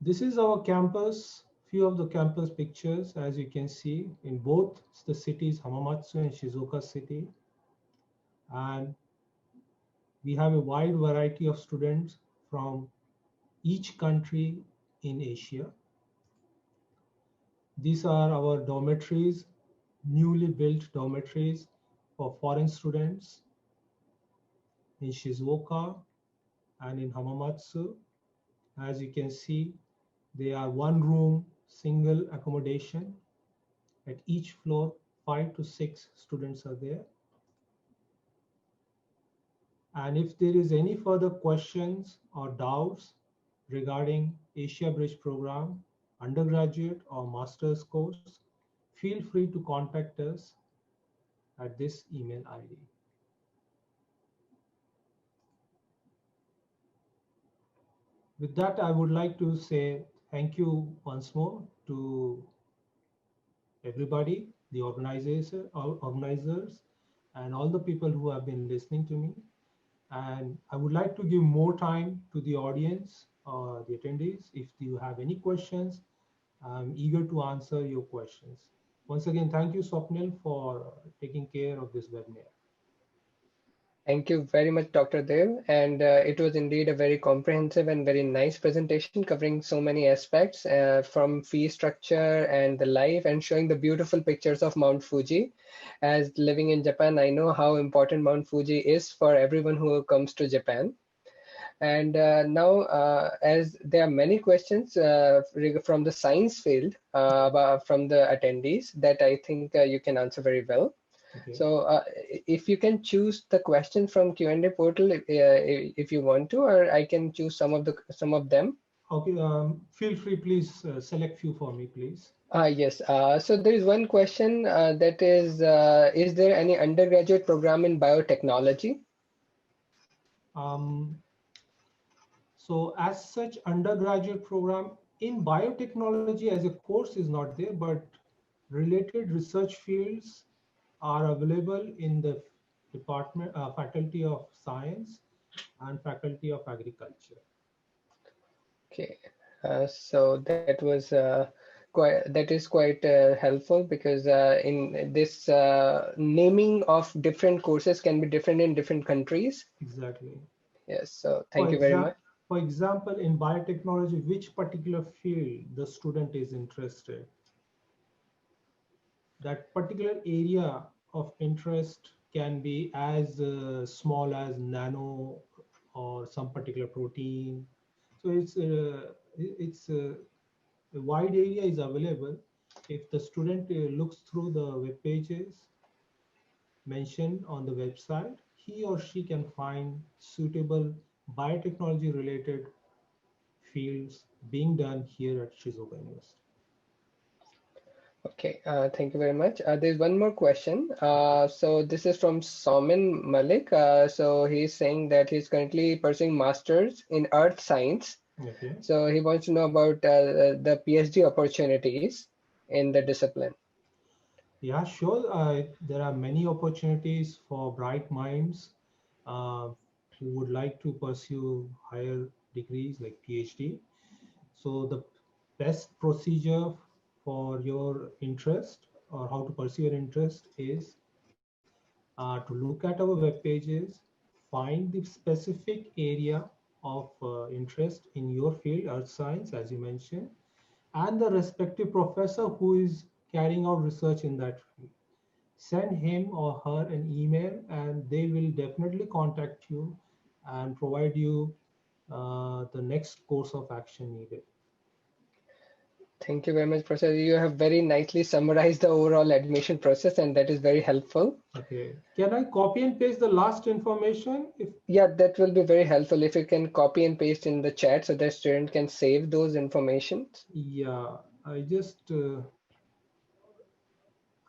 This is our campus, few of the campus pictures, as you can see, in both the cities, Hamamatsu and Shizuoka City. And we have a wide variety of students from each country in Asia. These are our dormitories, newly built dormitories for foreign students in Shizuoka and in Hamamatsu. As you can see, they are one room, single accommodation. At each floor, 5 to 6 students are there. And if there is any further questions or doubts regarding Asia Bridge Program, undergraduate or master's course, feel free to contact us at this email ID. With that, I would like to say thank you once more to everybody, the organizers, and all the people who have been listening to me. And I would like to give more time to the audience or the attendees. If you have any questions, I'm eager to answer your questions. Once again, thank you, Supnil, for taking care of this webinar. Thank you very much, Dr. Dev. And it was indeed a very comprehensive and very nice presentation covering so many aspects from fee structure and the life and showing the beautiful pictures of Mount Fuji. As living in Japan, I know how important Mount Fuji is for everyone who comes to Japan. And now, as there are many questions from the science field from the attendees that I think you can answer very well. Okay. So if you can choose the question from Q&A portal if you want to, or I can choose some of them. Okay, feel free, please select few for me, please. Yes, so there is one question that is there any undergraduate program in biotechnology? So as such, undergraduate program in biotechnology as a course is not there, but related research fields are available in the department, faculty of science and faculty of agriculture. Okay, so that was quite helpful, because in this naming of different courses can be different in different countries. Exactly. Yes, so thank you very much. For example, in biotechnology, which particular field the student is interested? That particular area of interest can be as small as nano or some particular protein. So it's a wide area is available. If the student looks through the web pages mentioned on the website, he or she can find suitable biotechnology related fields being done here at Shizuoka University. Okay, thank you very much. There's one more question. So this is from Somin Malik. So he's saying that he's currently pursuing masters in earth science. Okay. So he wants to know about the PhD opportunities in the discipline. Yeah, sure. There are many opportunities for bright minds who would like to pursue higher degrees like PhD. So the best procedure for your interest or how to pursue your interest is to look at our web pages, find the specific area of interest in your field, earth science, as you mentioned, and the respective professor who is carrying out research in that field. Send him or her an email and they will definitely contact you and provide you the next course of action needed. Thank you very much, Professor. You have very nicely summarized the overall admission process, and that is very helpful. Okay. Can I copy and paste the last information? Yeah, that will be very helpful if you can copy and paste in the chat so that student can save those informations. Yeah, I just,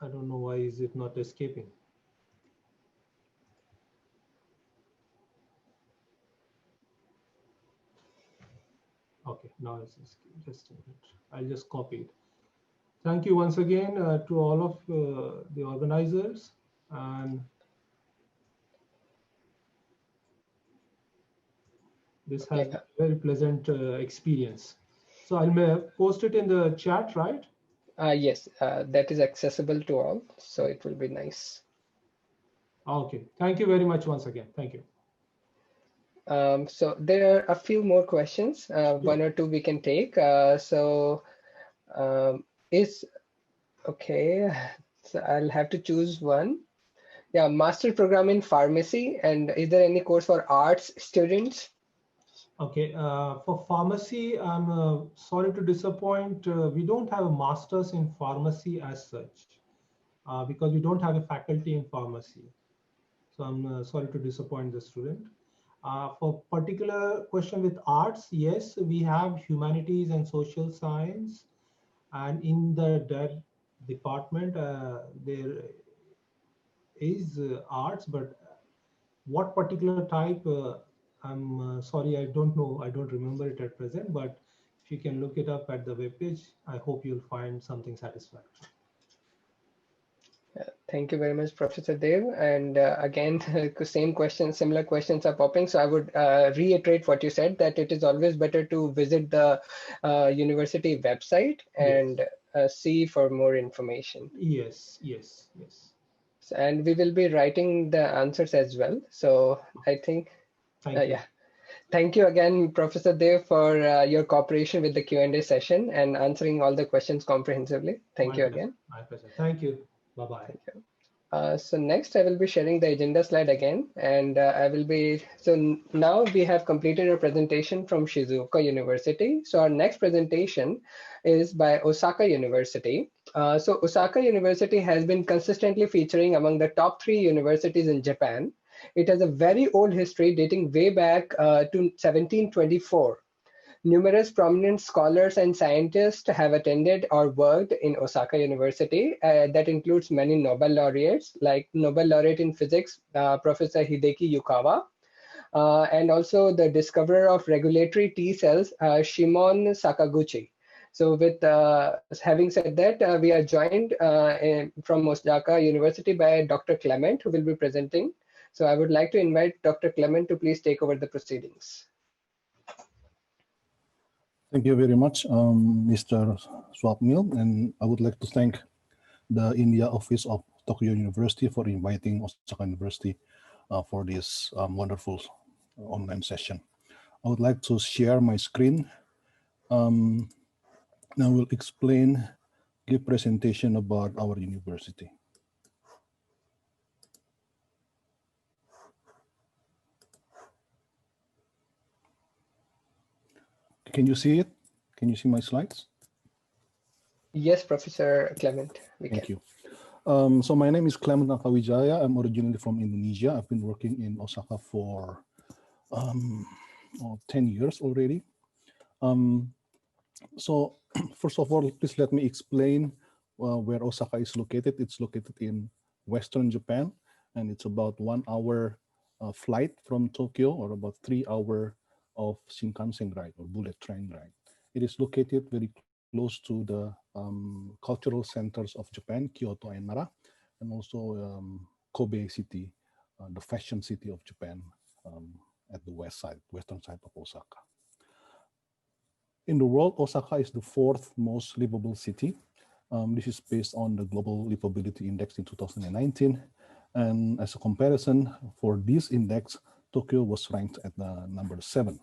I don't know why is it not escaping. Okay, now it's just a minute. I'll just copy it. Thank you once again to all of the organizers, and this has been a very pleasant experience. So I'll post it in the chat, right? Yes, that is accessible to all, so it will be nice. Okay, thank you very much once again. Thank you. So there are a few more questions, Sure. one or two we can take. Okay, so I'll have to choose one. Yeah, master program in pharmacy, and is there any course for arts students? Okay, for pharmacy, I'm sorry to disappoint. We don't have a master's in pharmacy as such, because we don't have a faculty in pharmacy. So I'm sorry to disappoint the student. For particular question with arts, yes, we have humanities and social science, and in that department there is arts, but what particular type, I'm sorry, I don't know, I don't remember it at present, but if you can look it up at the webpage, I hope you'll find something satisfactory. Thank you very much, Professor Dev. And again, same question, similar questions are popping. So I would reiterate what you said, that it is always better to visit the university website and see for more information. Yes, yes, yes. And we will be writing the answers as well. So I think, Thank you. yeah. Thank you again, Professor Dev, for your cooperation with the Q&A session and answering all the questions comprehensively. Thank you again. My pleasure. Thank you. Bye-bye. Thank you. So next I will be sharing the agenda slide again, and now we have completed our presentation from Shizuoka University. So our next presentation is by Osaka University. So Osaka University has been consistently featuring among the top 3 universities in Japan. It has a very old history dating way back to 1724. Numerous prominent scholars and scientists have attended or worked in Osaka University. That includes many Nobel laureates, like Nobel laureate in physics, Professor Hideki Yukawa, and also the discoverer of regulatory T cells, Shimon Sakaguchi. So with having said that, we are joined from Osaka University by Dr. Clement, who will be presenting. So I would like to invite Dr. Clement to please take over the proceedings. Thank you very much, Mr. Supnil, and I would like to thank the India office of Tokyo University for inviting Osaka University for this wonderful online session. I would like to share my screen. Now we'll give presentation about our university. Can you see it? Can you see my slides? Yes, Professor Clement. Thank you. So my name is Clement Nakawijaya. I'm originally from Indonesia. I've been working in Osaka for 10 years already. So first of all, please let me explain where Osaka is located. It's located in Western Japan, and it's about 1 hour flight from Tokyo, or about 3 hours of Shinkansen ride or bullet train ride. It is located very close to the cultural centers of Japan, Kyoto and Nara, and also Kobe city, the fashion city of Japan, at the western side of Osaka. In the world, Osaka is the 4th most livable city. This is based on the Global Livability Index in 2019. And as a comparison for this index, Tokyo was ranked at number 7.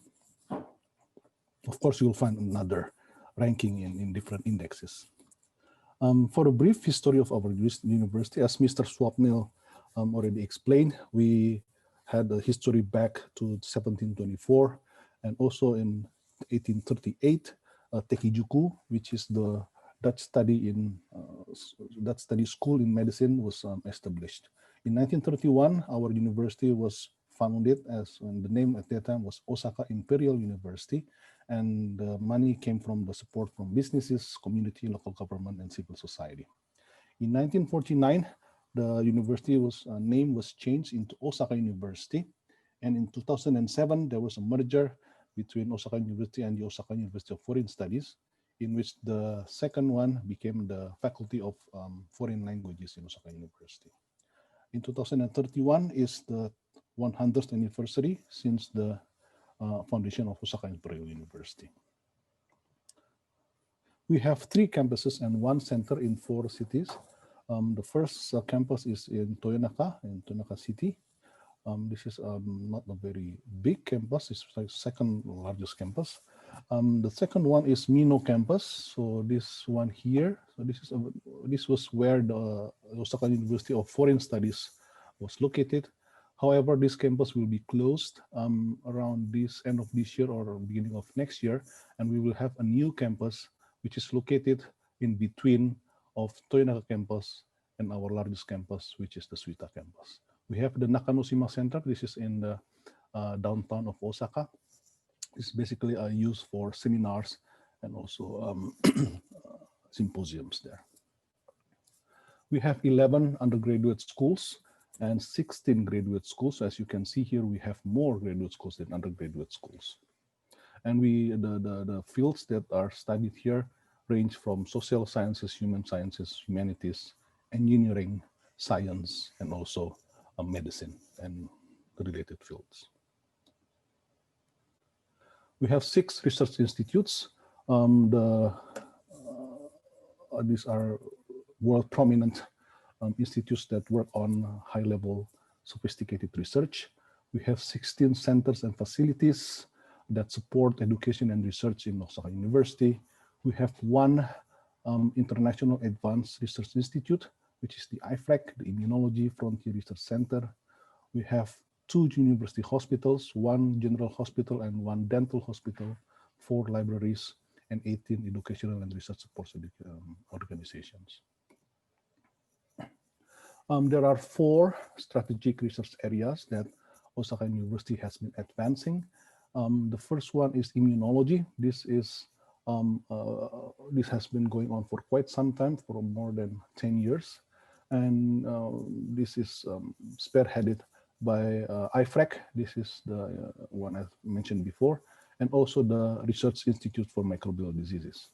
Of course, you'll find another ranking in different indexes. For a brief history of our university, as Mr. Supnil already explained, we had a history back to 1724, and also in 1838, Tekijuku, which is the Dutch study school in medicine, was established. In 1931, our university was founded, the name at that time was Osaka Imperial University, and the money came from the support from businesses, community, local government, and civil society. In 1949, the university name was changed into Osaka University, and in 2007 there was a merger between Osaka University and the Osaka University of Foreign Studies, in which the second one became the Faculty of Foreign Languages in Osaka University. In 2031 is the 100th anniversary since the foundation of Osaka Imperial University. We have 3 campuses and 1 center in 4 cities. The first campus is in Toyonaka City. This is not a very big campus. It's the second largest campus. The second one is Mino campus. So this one here. So this was where the Osaka University of Foreign Studies was located. However, this campus will be closed around this end of this year or beginning of next year, and we will have a new campus which is located in between of Toyonaka campus and our largest campus, which is the Suita campus. We have the Nakanoshima Center. This is in the downtown of Osaka. It's basically used for seminars and also symposiums there. We have 11 undergraduate schools and 16 graduate schools. As you can see here, we have more graduate schools than undergraduate schools. And the fields that are studied here range from social sciences, human sciences, humanities, engineering, science, and also medicine and the related fields. We have 6 research institutes. These are world prominent institutes that work on high-level sophisticated research. We have 16 centers and facilities that support education and research in Osaka University. We have 1 International Advanced Research Institute, which is the IFREC, the Immunology Frontier Research Center. We have 2 university hospitals, 1 general hospital and 1 dental hospital, 4 libraries, and 18 educational and research support organizations. There are 4 strategic research areas that Osaka University has been advancing. The first one is immunology. This has been going on for quite some time, for more than 10 years. And this is spearheaded by IFREC. This is the one I mentioned before, and also the Research Institute for Microbial Diseases.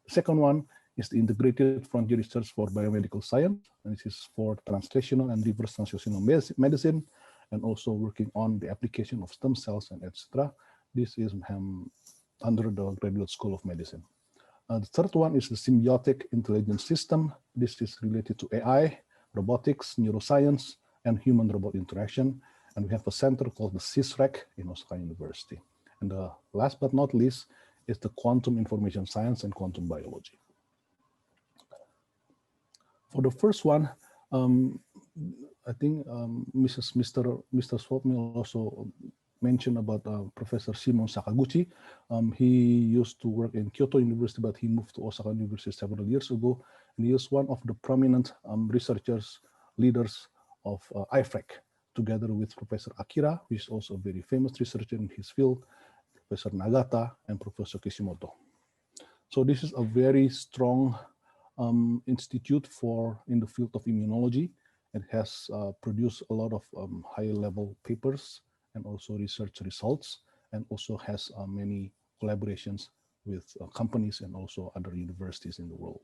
The second one is the Integrated Frontier Research for Biomedical Science, and this is for translational and reverse translational medicine, and also working on the application of stem cells and etc. This is under the Graduate School of Medicine. The third one is the Symbiotic Intelligence System. This is related to AI, robotics, neuroscience, and human-robot interaction. And we have a center called the CISREC in Osaka University. And the last but not least is the Quantum Information Science and Quantum Biology. For the first one, I think Mr. Supnil also mentioned about Professor Shimon Sakaguchi. He used to work in Kyoto University, but he moved to Osaka University several years ago. And he is one of the prominent researchers, leaders of IFREC, together with Professor Akira, who is also a very famous researcher in his field, Professor Nagata, and Professor Kishimoto. So this is a very strong institute in the field of immunology. It has produced a lot of high-level papers and also research results, and also has many collaborations with companies and also other universities in the world.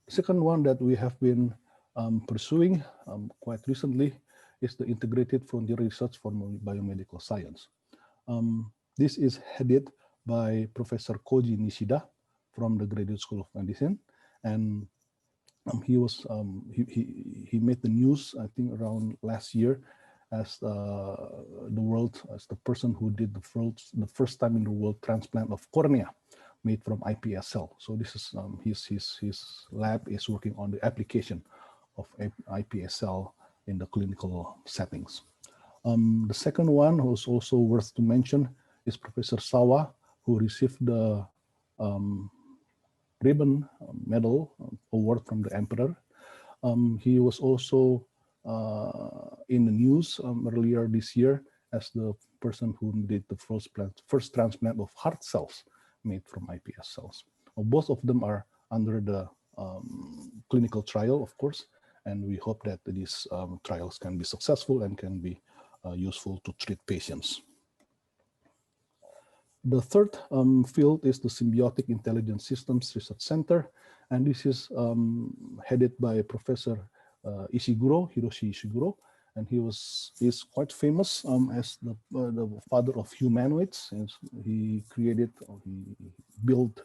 The second one that we have been pursuing quite recently is the Integrated Frontier Research for Biomedical Science. This is headed by Professor Koji Nishida from the Graduate School of Medicine, and he made the news, I think, around last year as the person who did the first time in the world transplant of cornea made from iPS cell. So this is his lab is working on the application of iPS cell in the clinical settings. The second one, who's also worth to mention, is Professor Sawa, who received the ribbon medal award from the emperor. He was also in the news earlier this year as the person who did the first transplant of heart cells made from iPS cells. Both of them are under the clinical trial, of course, and we hope that these trials can be successful and can be useful to treat patients. The third field is the Symbiotic Intelligent Systems Research Center, and this is headed by Professor Hiroshi Ishiguro, and he's quite famous as the father of humanoids. And he built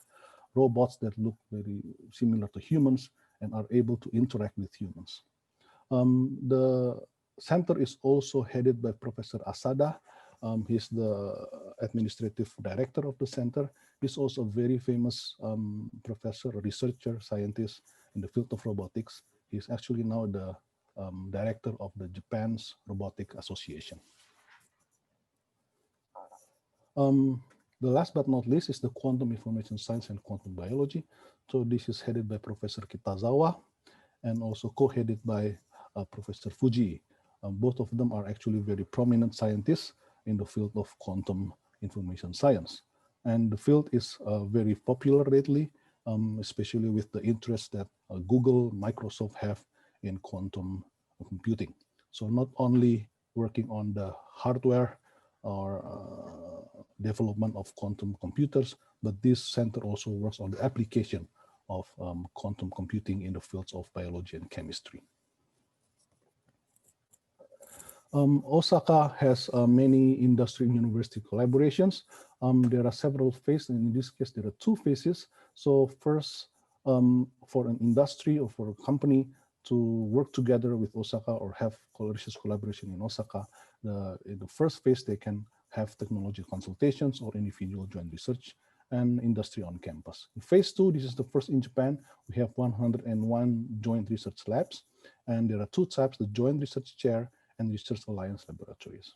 robots that look very similar to humans and are able to interact with humans. The center is also headed by Professor Asada. He's the administrative director of the center. He's also a very famous professor, researcher, scientist in the field of robotics. He's actually now the director of the Japan's Robotic Association. The last but not least is the Quantum Information Science and Quantum Biology. So this is headed by Professor Kitazawa and also co-headed by Professor Fuji. Both of them are actually very prominent scientists in the field of quantum information science. And the field is very popular lately, especially with the interest that Google, Microsoft have in quantum computing. So not only working on the hardware or development of quantum computers, but this center also works on the application of quantum computing in the fields of biology and chemistry. Osaka has many industry and university collaborations. There are several phases, and in this case, there are two phases. So first, for an industry or for a company to work together with Osaka or have research collaboration in Osaka, in the first phase, they can have technology consultations or individual joint research and industry on campus. In phase two, this is the first in Japan, we have 101 joint research labs, and there are two types, the joint research chair and research alliance laboratories.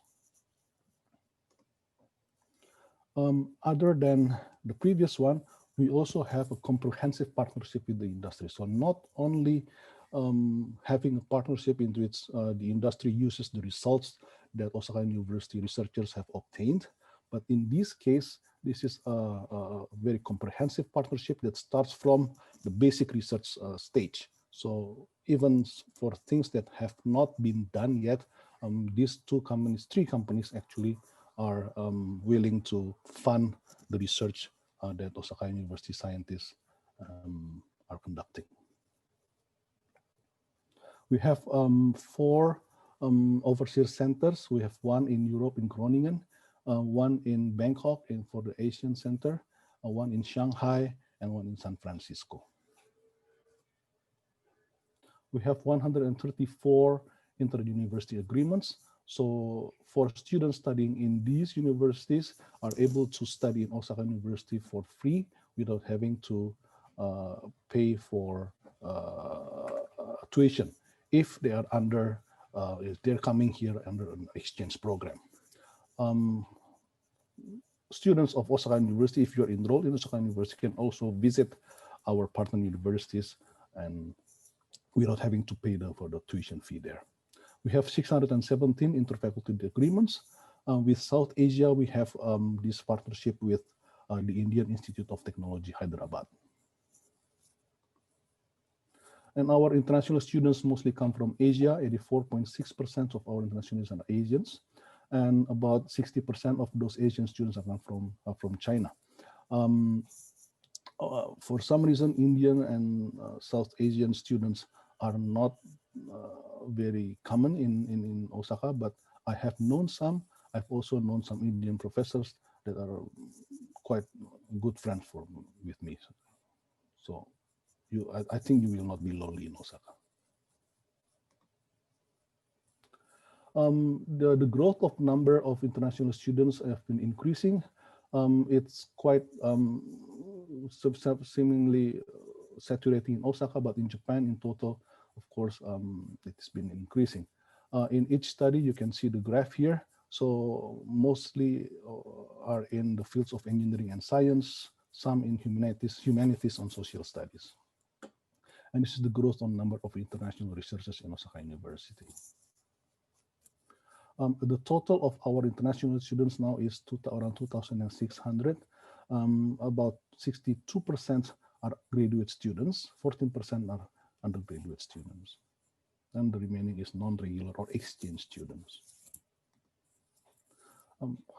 Other than the previous one, we also have a comprehensive partnership with the industry. So not only having a partnership in which the industry uses the results that Osaka University researchers have obtained, but in this case, this is a very comprehensive partnership that starts from the basic research stage. So even for things that have not been done yet, these three companies actually are willing to fund the research that Osaka University scientists are conducting. We have 4 overseas centers. We have one in Europe in Groningen, one in Bangkok for the Asian Center, one in Shanghai, and one in San Francisco. We have 134 inter-university agreements. So for students studying in these universities are able to study in Osaka University for free without having to pay for tuition if they are if they're coming here under an exchange program. Students of Osaka University, if you're enrolled in Osaka University, can also visit our partner universities and without having to pay for the tuition fee there. We have 617 interfaculty agreements. With South Asia, we have this partnership with the Indian Institute of Technology, Hyderabad. And our international students mostly come from Asia. 84.6% of our international students are Asians, and about 60% of those Asian students are from China. For some reason, Indian and South Asian students are not very common in Osaka, but I have known some. I've also known some Indian professors that are quite good friends with me. So I think you will not be lonely in Osaka. The growth of number of international students have been increasing. It's quite seemingly saturating in Osaka, but in Japan in total, of course, it's been increasing. In each study, you can see the graph here. So mostly are in the fields of engineering and science, some in humanities and social studies. And this is the growth on number of international researchers in Osaka University. The total of our international students now is around 2,600. About 62% are graduate students, 14% are undergraduate students, and the remaining is non-regular or exchange students.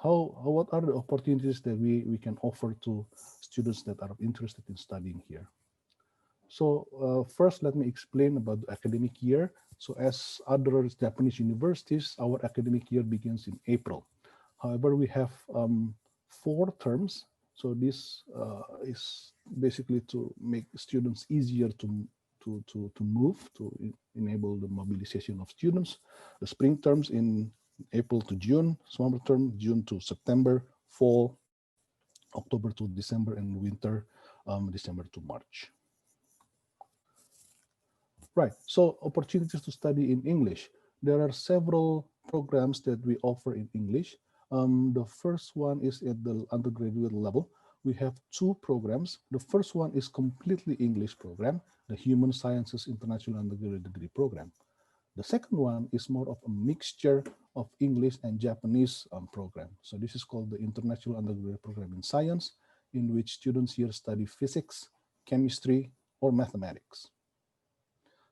What are the opportunities that we can offer to students that are interested in studying here? So first, let me explain about the academic year. So as other Japanese universities, our academic year begins in April. However, we have 4 terms. So this is basically to make students easier to move, to enable the mobilization of students. The spring terms in April to June, summer term June to September, fall October to December, and winter December to March. Right, so opportunities to study in English. There are several programs that we offer in English. The first one is at the undergraduate level. We have 2 programs. The first one is completely English program, the Human Sciences International Undergraduate Degree Program. The second one is more of a mixture of English and Japanese program. So this is called the International Undergraduate Program in Science, in which students here study physics, chemistry, or mathematics.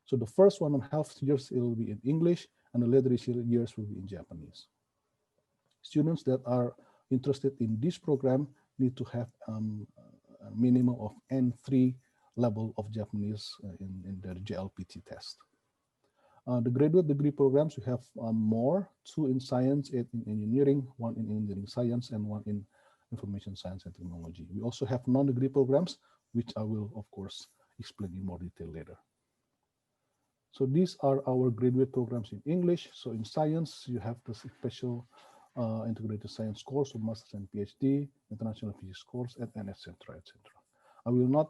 So the first 1.5 years it will be in English, and the later years will be in Japanese. Students that are interested in this program need to have a minimum of N3 level of Japanese in their JLPT test. The graduate degree programs, we have more, 2 in science, 8 in engineering, 1 in engineering science, and 1 in information science and technology. We also have non-degree programs, which I will, of course, explain in more detail later. So these are our graduate programs in English. So in science, you have the special integrated science course, of master's and PhD, international physics course, and etc., etc. I will not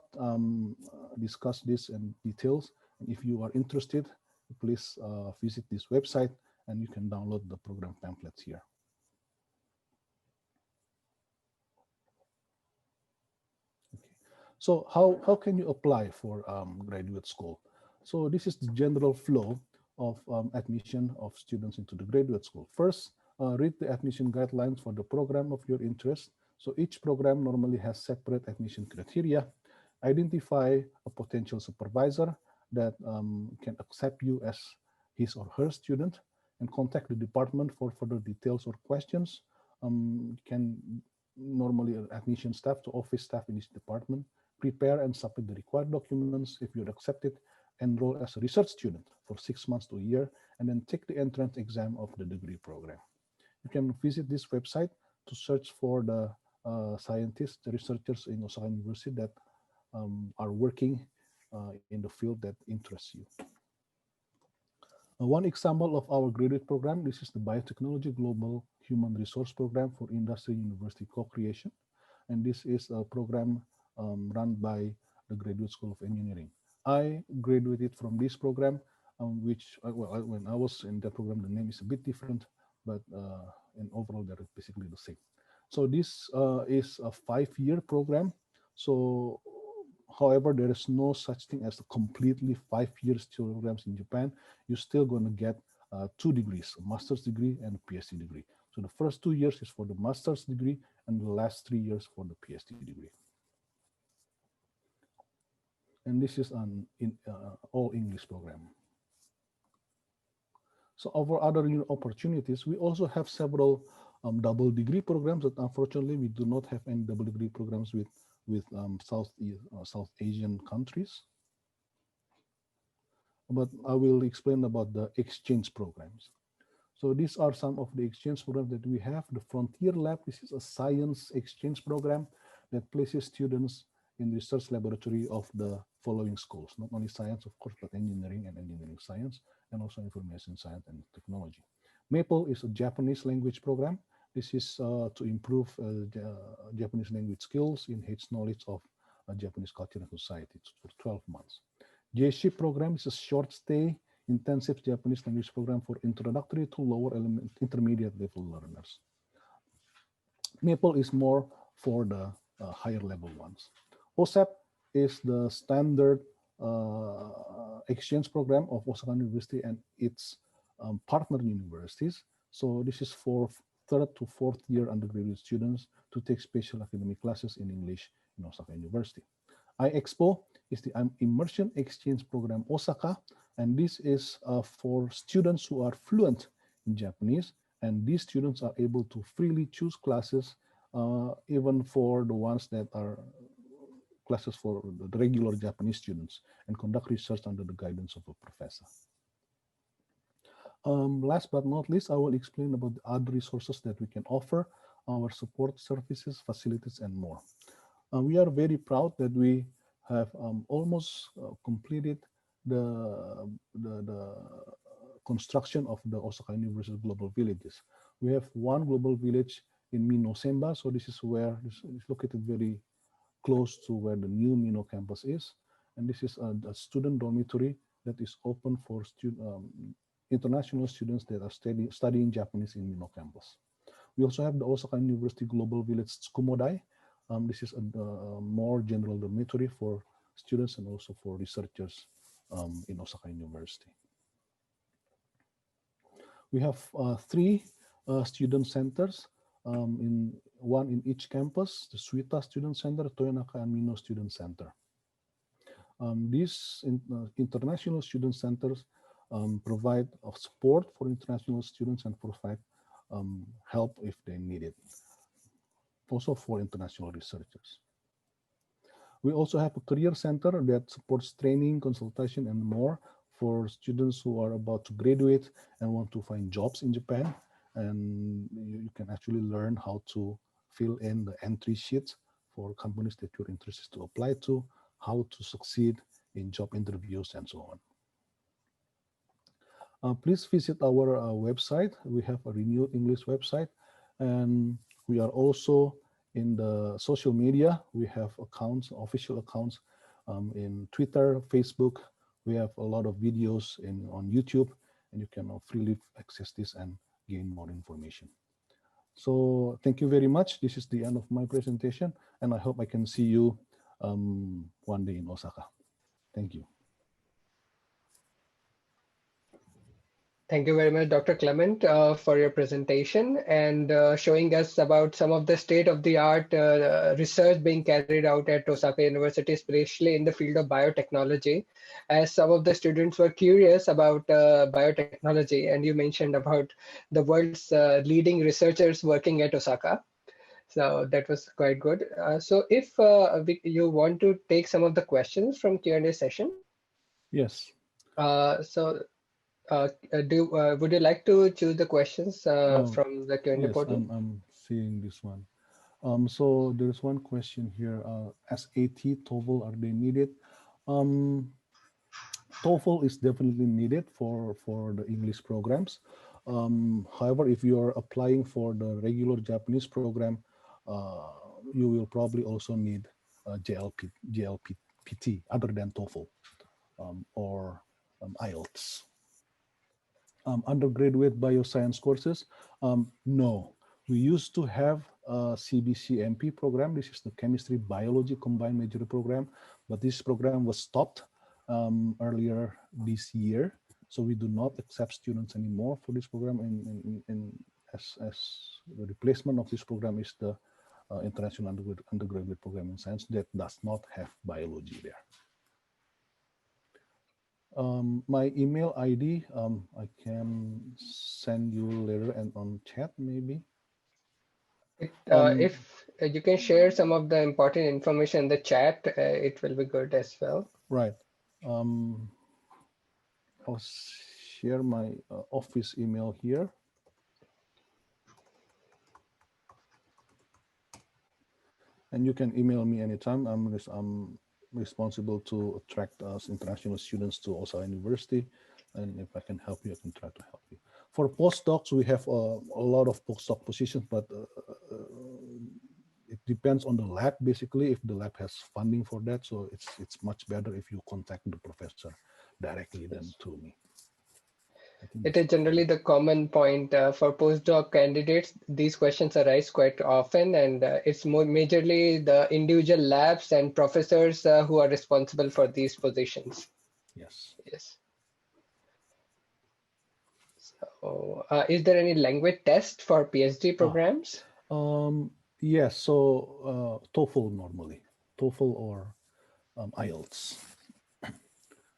discuss this in details. And if you are interested, please visit this website and you can download the program pamphlets here. Okay. So how can you apply for graduate school? So this is the general flow of admission of students into the graduate school. First, read the admission guidelines for the program of your interest. So each program normally has separate admission criteria. Identify a potential supervisor that can accept you as his or her student, and contact the department for further details or questions. Can normally admission staff to office staff in this department. Prepare and submit the required documents. If you're accepted, enroll as a research student for 6 months to a year, and then take the entrance exam of the degree program. You can visit this website to search for the scientists, the researchers in Osaka University that are working in the field that interests you. One example of our graduate program, this is the Biotechnology Global Human Resource Program for Industry University Co-Creation. And this is a program run by the Graduate School of Engineering. I graduated from this program, which, when I was in that program, the name is a bit different, but in overall, they're basically the same. So this is a 5-year program. So, however, there is no such thing as a completely 5-year programs in Japan. You're still going to get 2 degrees, a master's degree and a PhD degree. So the first 2 years is for the master's degree, and the last 3 years for the PhD degree. And this is an all English program. So our other opportunities, we also have several double degree programs that unfortunately we do not have any double degree programs with South Asian countries. But I will explain about the exchange programs. So these are some of the exchange programs that we have. The Frontier Lab, this is a science exchange program that places students in research laboratory of the following schools, not only science, of course, but engineering and engineering science, and also information science and technology. Maple is a Japanese language program. This is to improve Japanese language skills, enhance knowledge of Japanese culture and society. It's for 12 months. JSHIP program is a short stay intensive Japanese language program for introductory to lower intermediate level learners. Maple is more for the higher level ones. OSAP is the standard exchange program of Osaka University and its partner universities. So this is for third to fourth year undergraduate students to take special academic classes in English in Osaka University. iExpo is the Immersion Exchange Program Osaka, and this is for students who are fluent in Japanese, and these students are able to freely choose classes, even for the ones that are classes for the regular Japanese students, and conduct research under the guidance of a professor. Last but not least, I will explain about the other resources that we can offer, our support services, facilities, and more. We are very proud that we have almost completed the construction of the Osaka University Global Villages. We have one global village in Minosemba, so this is where it's located very close to where the new Mino campus is, and this is a student dormitory that is open for international students that are studying Japanese in Mino campus. We also have the Osaka University Global Village Tsukumodai. This is a more general dormitory for students and also for researchers in Osaka University. We have three student centers, one in each campus, the Suita Student Center, Toyonaka, and Mino Student Center. These international student centers provide support for international students and provide help if they need it, also for international researchers. We also have a career center that supports training, consultation, and more for students who are about to graduate and want to find jobs in Japan. And you can actually learn how to fill in the entry sheets for companies that you're interested to apply to, how to succeed in job interviews, and so on. Please visit our website. We have a renewed English website, and we are also in the social media. We have accounts, official accounts in Twitter, Facebook. We have a lot of videos on YouTube, and you can freely access this and gain more information. So thank you very much. This is the end of my presentation, and I hope I can see you one day in Osaka. Thank you. Thank you very much, Dr. Clement, for your presentation and showing us about some of the state-of-the-art research being carried out at Osaka University, especially in the field of biotechnology, as some of the students were curious about biotechnology, and you mentioned about the world's leading researchers working at Osaka. So that was quite good. So if you want to take some of the questions from Q&A session. Yes. Would you like to choose the questions from the Q&A portal? Yes, I'm seeing this one. So there's one question here. SAT, TOEFL, are they needed? TOEFL is definitely needed for the English programs. However, if you are applying for the regular Japanese program, you will probably also need JLPT other than TOEFL or IELTS. Undergraduate bioscience courses, no. We used to have a CBCMP program. This is the Chemistry Biology Combined Major Program, but this program was stopped earlier this year. So we do not accept students anymore for this program. As the replacement of this program is the International Undergraduate Program in Science that does not have biology there. My email ID, I can send you later and on chat maybe. If you can share some of the important information in the chat, it will be good as well. Right. I'll share my office email here. And you can email me anytime. I'm responsible to attract international students to Osaka University. And if I can help you, I can try to help you. For postdocs, we have a lot of postdoc positions, but it depends on the lab, basically, if the lab has funding for that. So it's much better if you contact the professor directly than through me. It is generally the common point for postdoc candidates. These questions arise quite often, and it's more majorly the individual labs and professors who are responsible for these positions. Yes. Yes. So, is there any language test for PhD programs? Yes, so TOEFL normally, TOEFL or IELTS.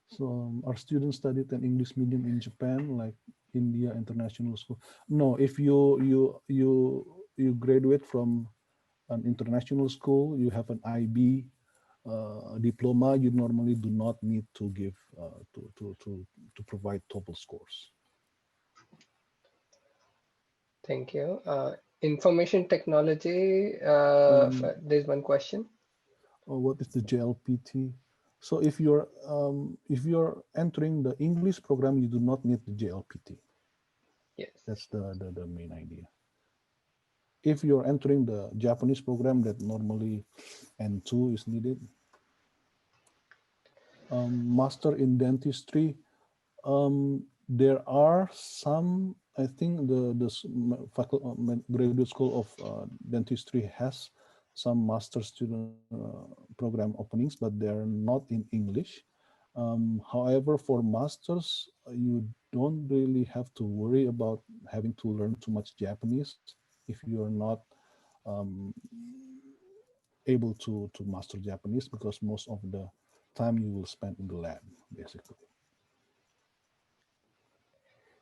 So our students studied an English medium in Japan, like India International School. No, if you graduate from an international school, you have an IB diploma, you normally do not need to give to provide TOEFL scores. Thank you. Information technology, there's one question. What is the JLPT? So if you're entering the English program, you do not need the JLPT. Yes. That's the main idea. If you're entering the Japanese program, that normally N2 is needed. Master in dentistry, there are some, I think the graduate school of dentistry has some master student program openings, but they're not in English. However, for masters, you don't really have to worry about having to learn too much Japanese if you're not able to master Japanese, because most of the time you will spend in the lab, basically.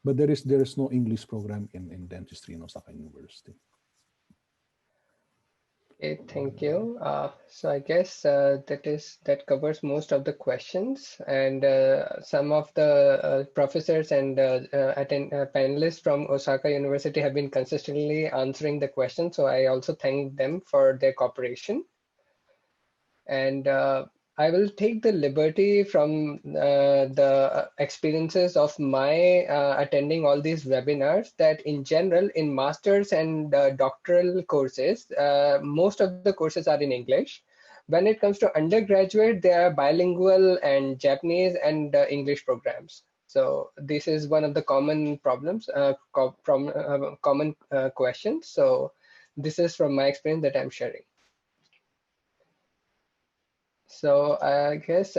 But there is no English program in dentistry in Osaka University. Okay, thank you. So I guess that covers most of the questions, and some of the professors and panelists from Osaka University have been consistently answering the questions. So I also thank them for their cooperation. And I will take the liberty from the experiences of my attending all these webinars that in general in masters and doctoral courses, most of the courses are in English. When it comes to undergraduate, they are bilingual and Japanese and English programs. So this is one of the common problems, common questions. So this is from my experience that I'm sharing. So I guess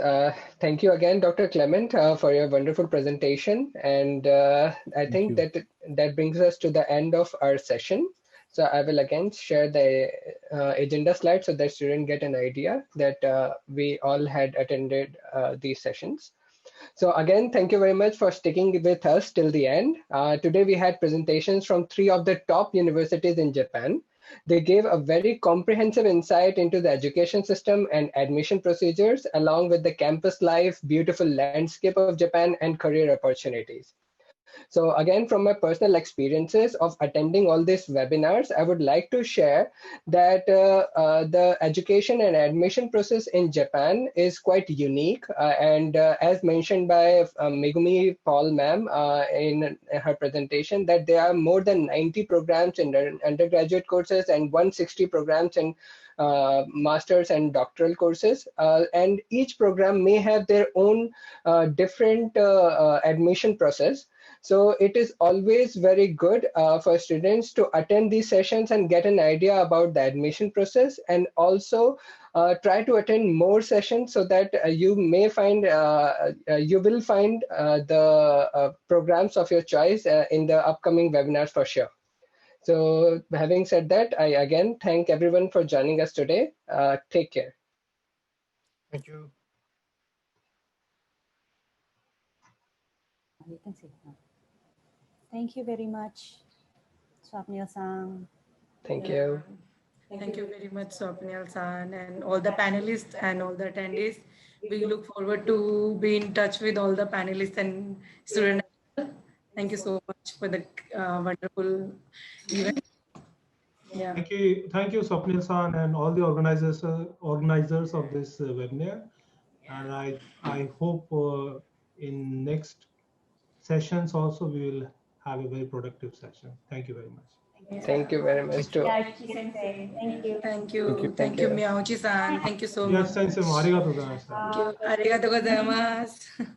thank you again, Dr. Clement, for your wonderful presentation. And I think that brings us to the end of our session. So I will again share the agenda slide so that students get an idea that we all had attended these sessions. So again, thank you very much for sticking with us till the end. Today we had presentations from 3 of the top universities in Japan. They gave a very comprehensive insight into the education system and admission procedures, along with the campus life, beautiful landscape of Japan, and career opportunities. So again, from my personal experiences of attending all these webinars, I would like to share that the education and admission process in Japan is quite unique. And as mentioned by Megumi Paul ma'am in her presentation, that there are more than 90 programs in undergraduate courses and 160 programs in master's and doctoral courses. And each program may have their own different admission process. So it is always very good for students to attend these sessions and get an idea about the admission process, and also try to attend more sessions so that you may find, you will find the programs of your choice in the upcoming webinars for sure. So having said that, I again thank everyone for joining us today. Take care. Thank you. You can see it now. Thank you very much, Swapnil-san. Thank you. Thank you very much, Swapnil-san, and all the panelists and all the attendees. We look forward to be in touch with all the panelists and students. Thank you so much for the wonderful event. Yeah. Thank you, Swapnil-san, and all the organizers of this webinar. And I hope in next sessions also we will have a very productive session. Thank you very much. Thank you very much too. Thank you. Thank you. Thank you, Miyauchi-san. Thank you so much. Yes, thank you. Arigatou gozaimasu. Arigatou gozaimasu.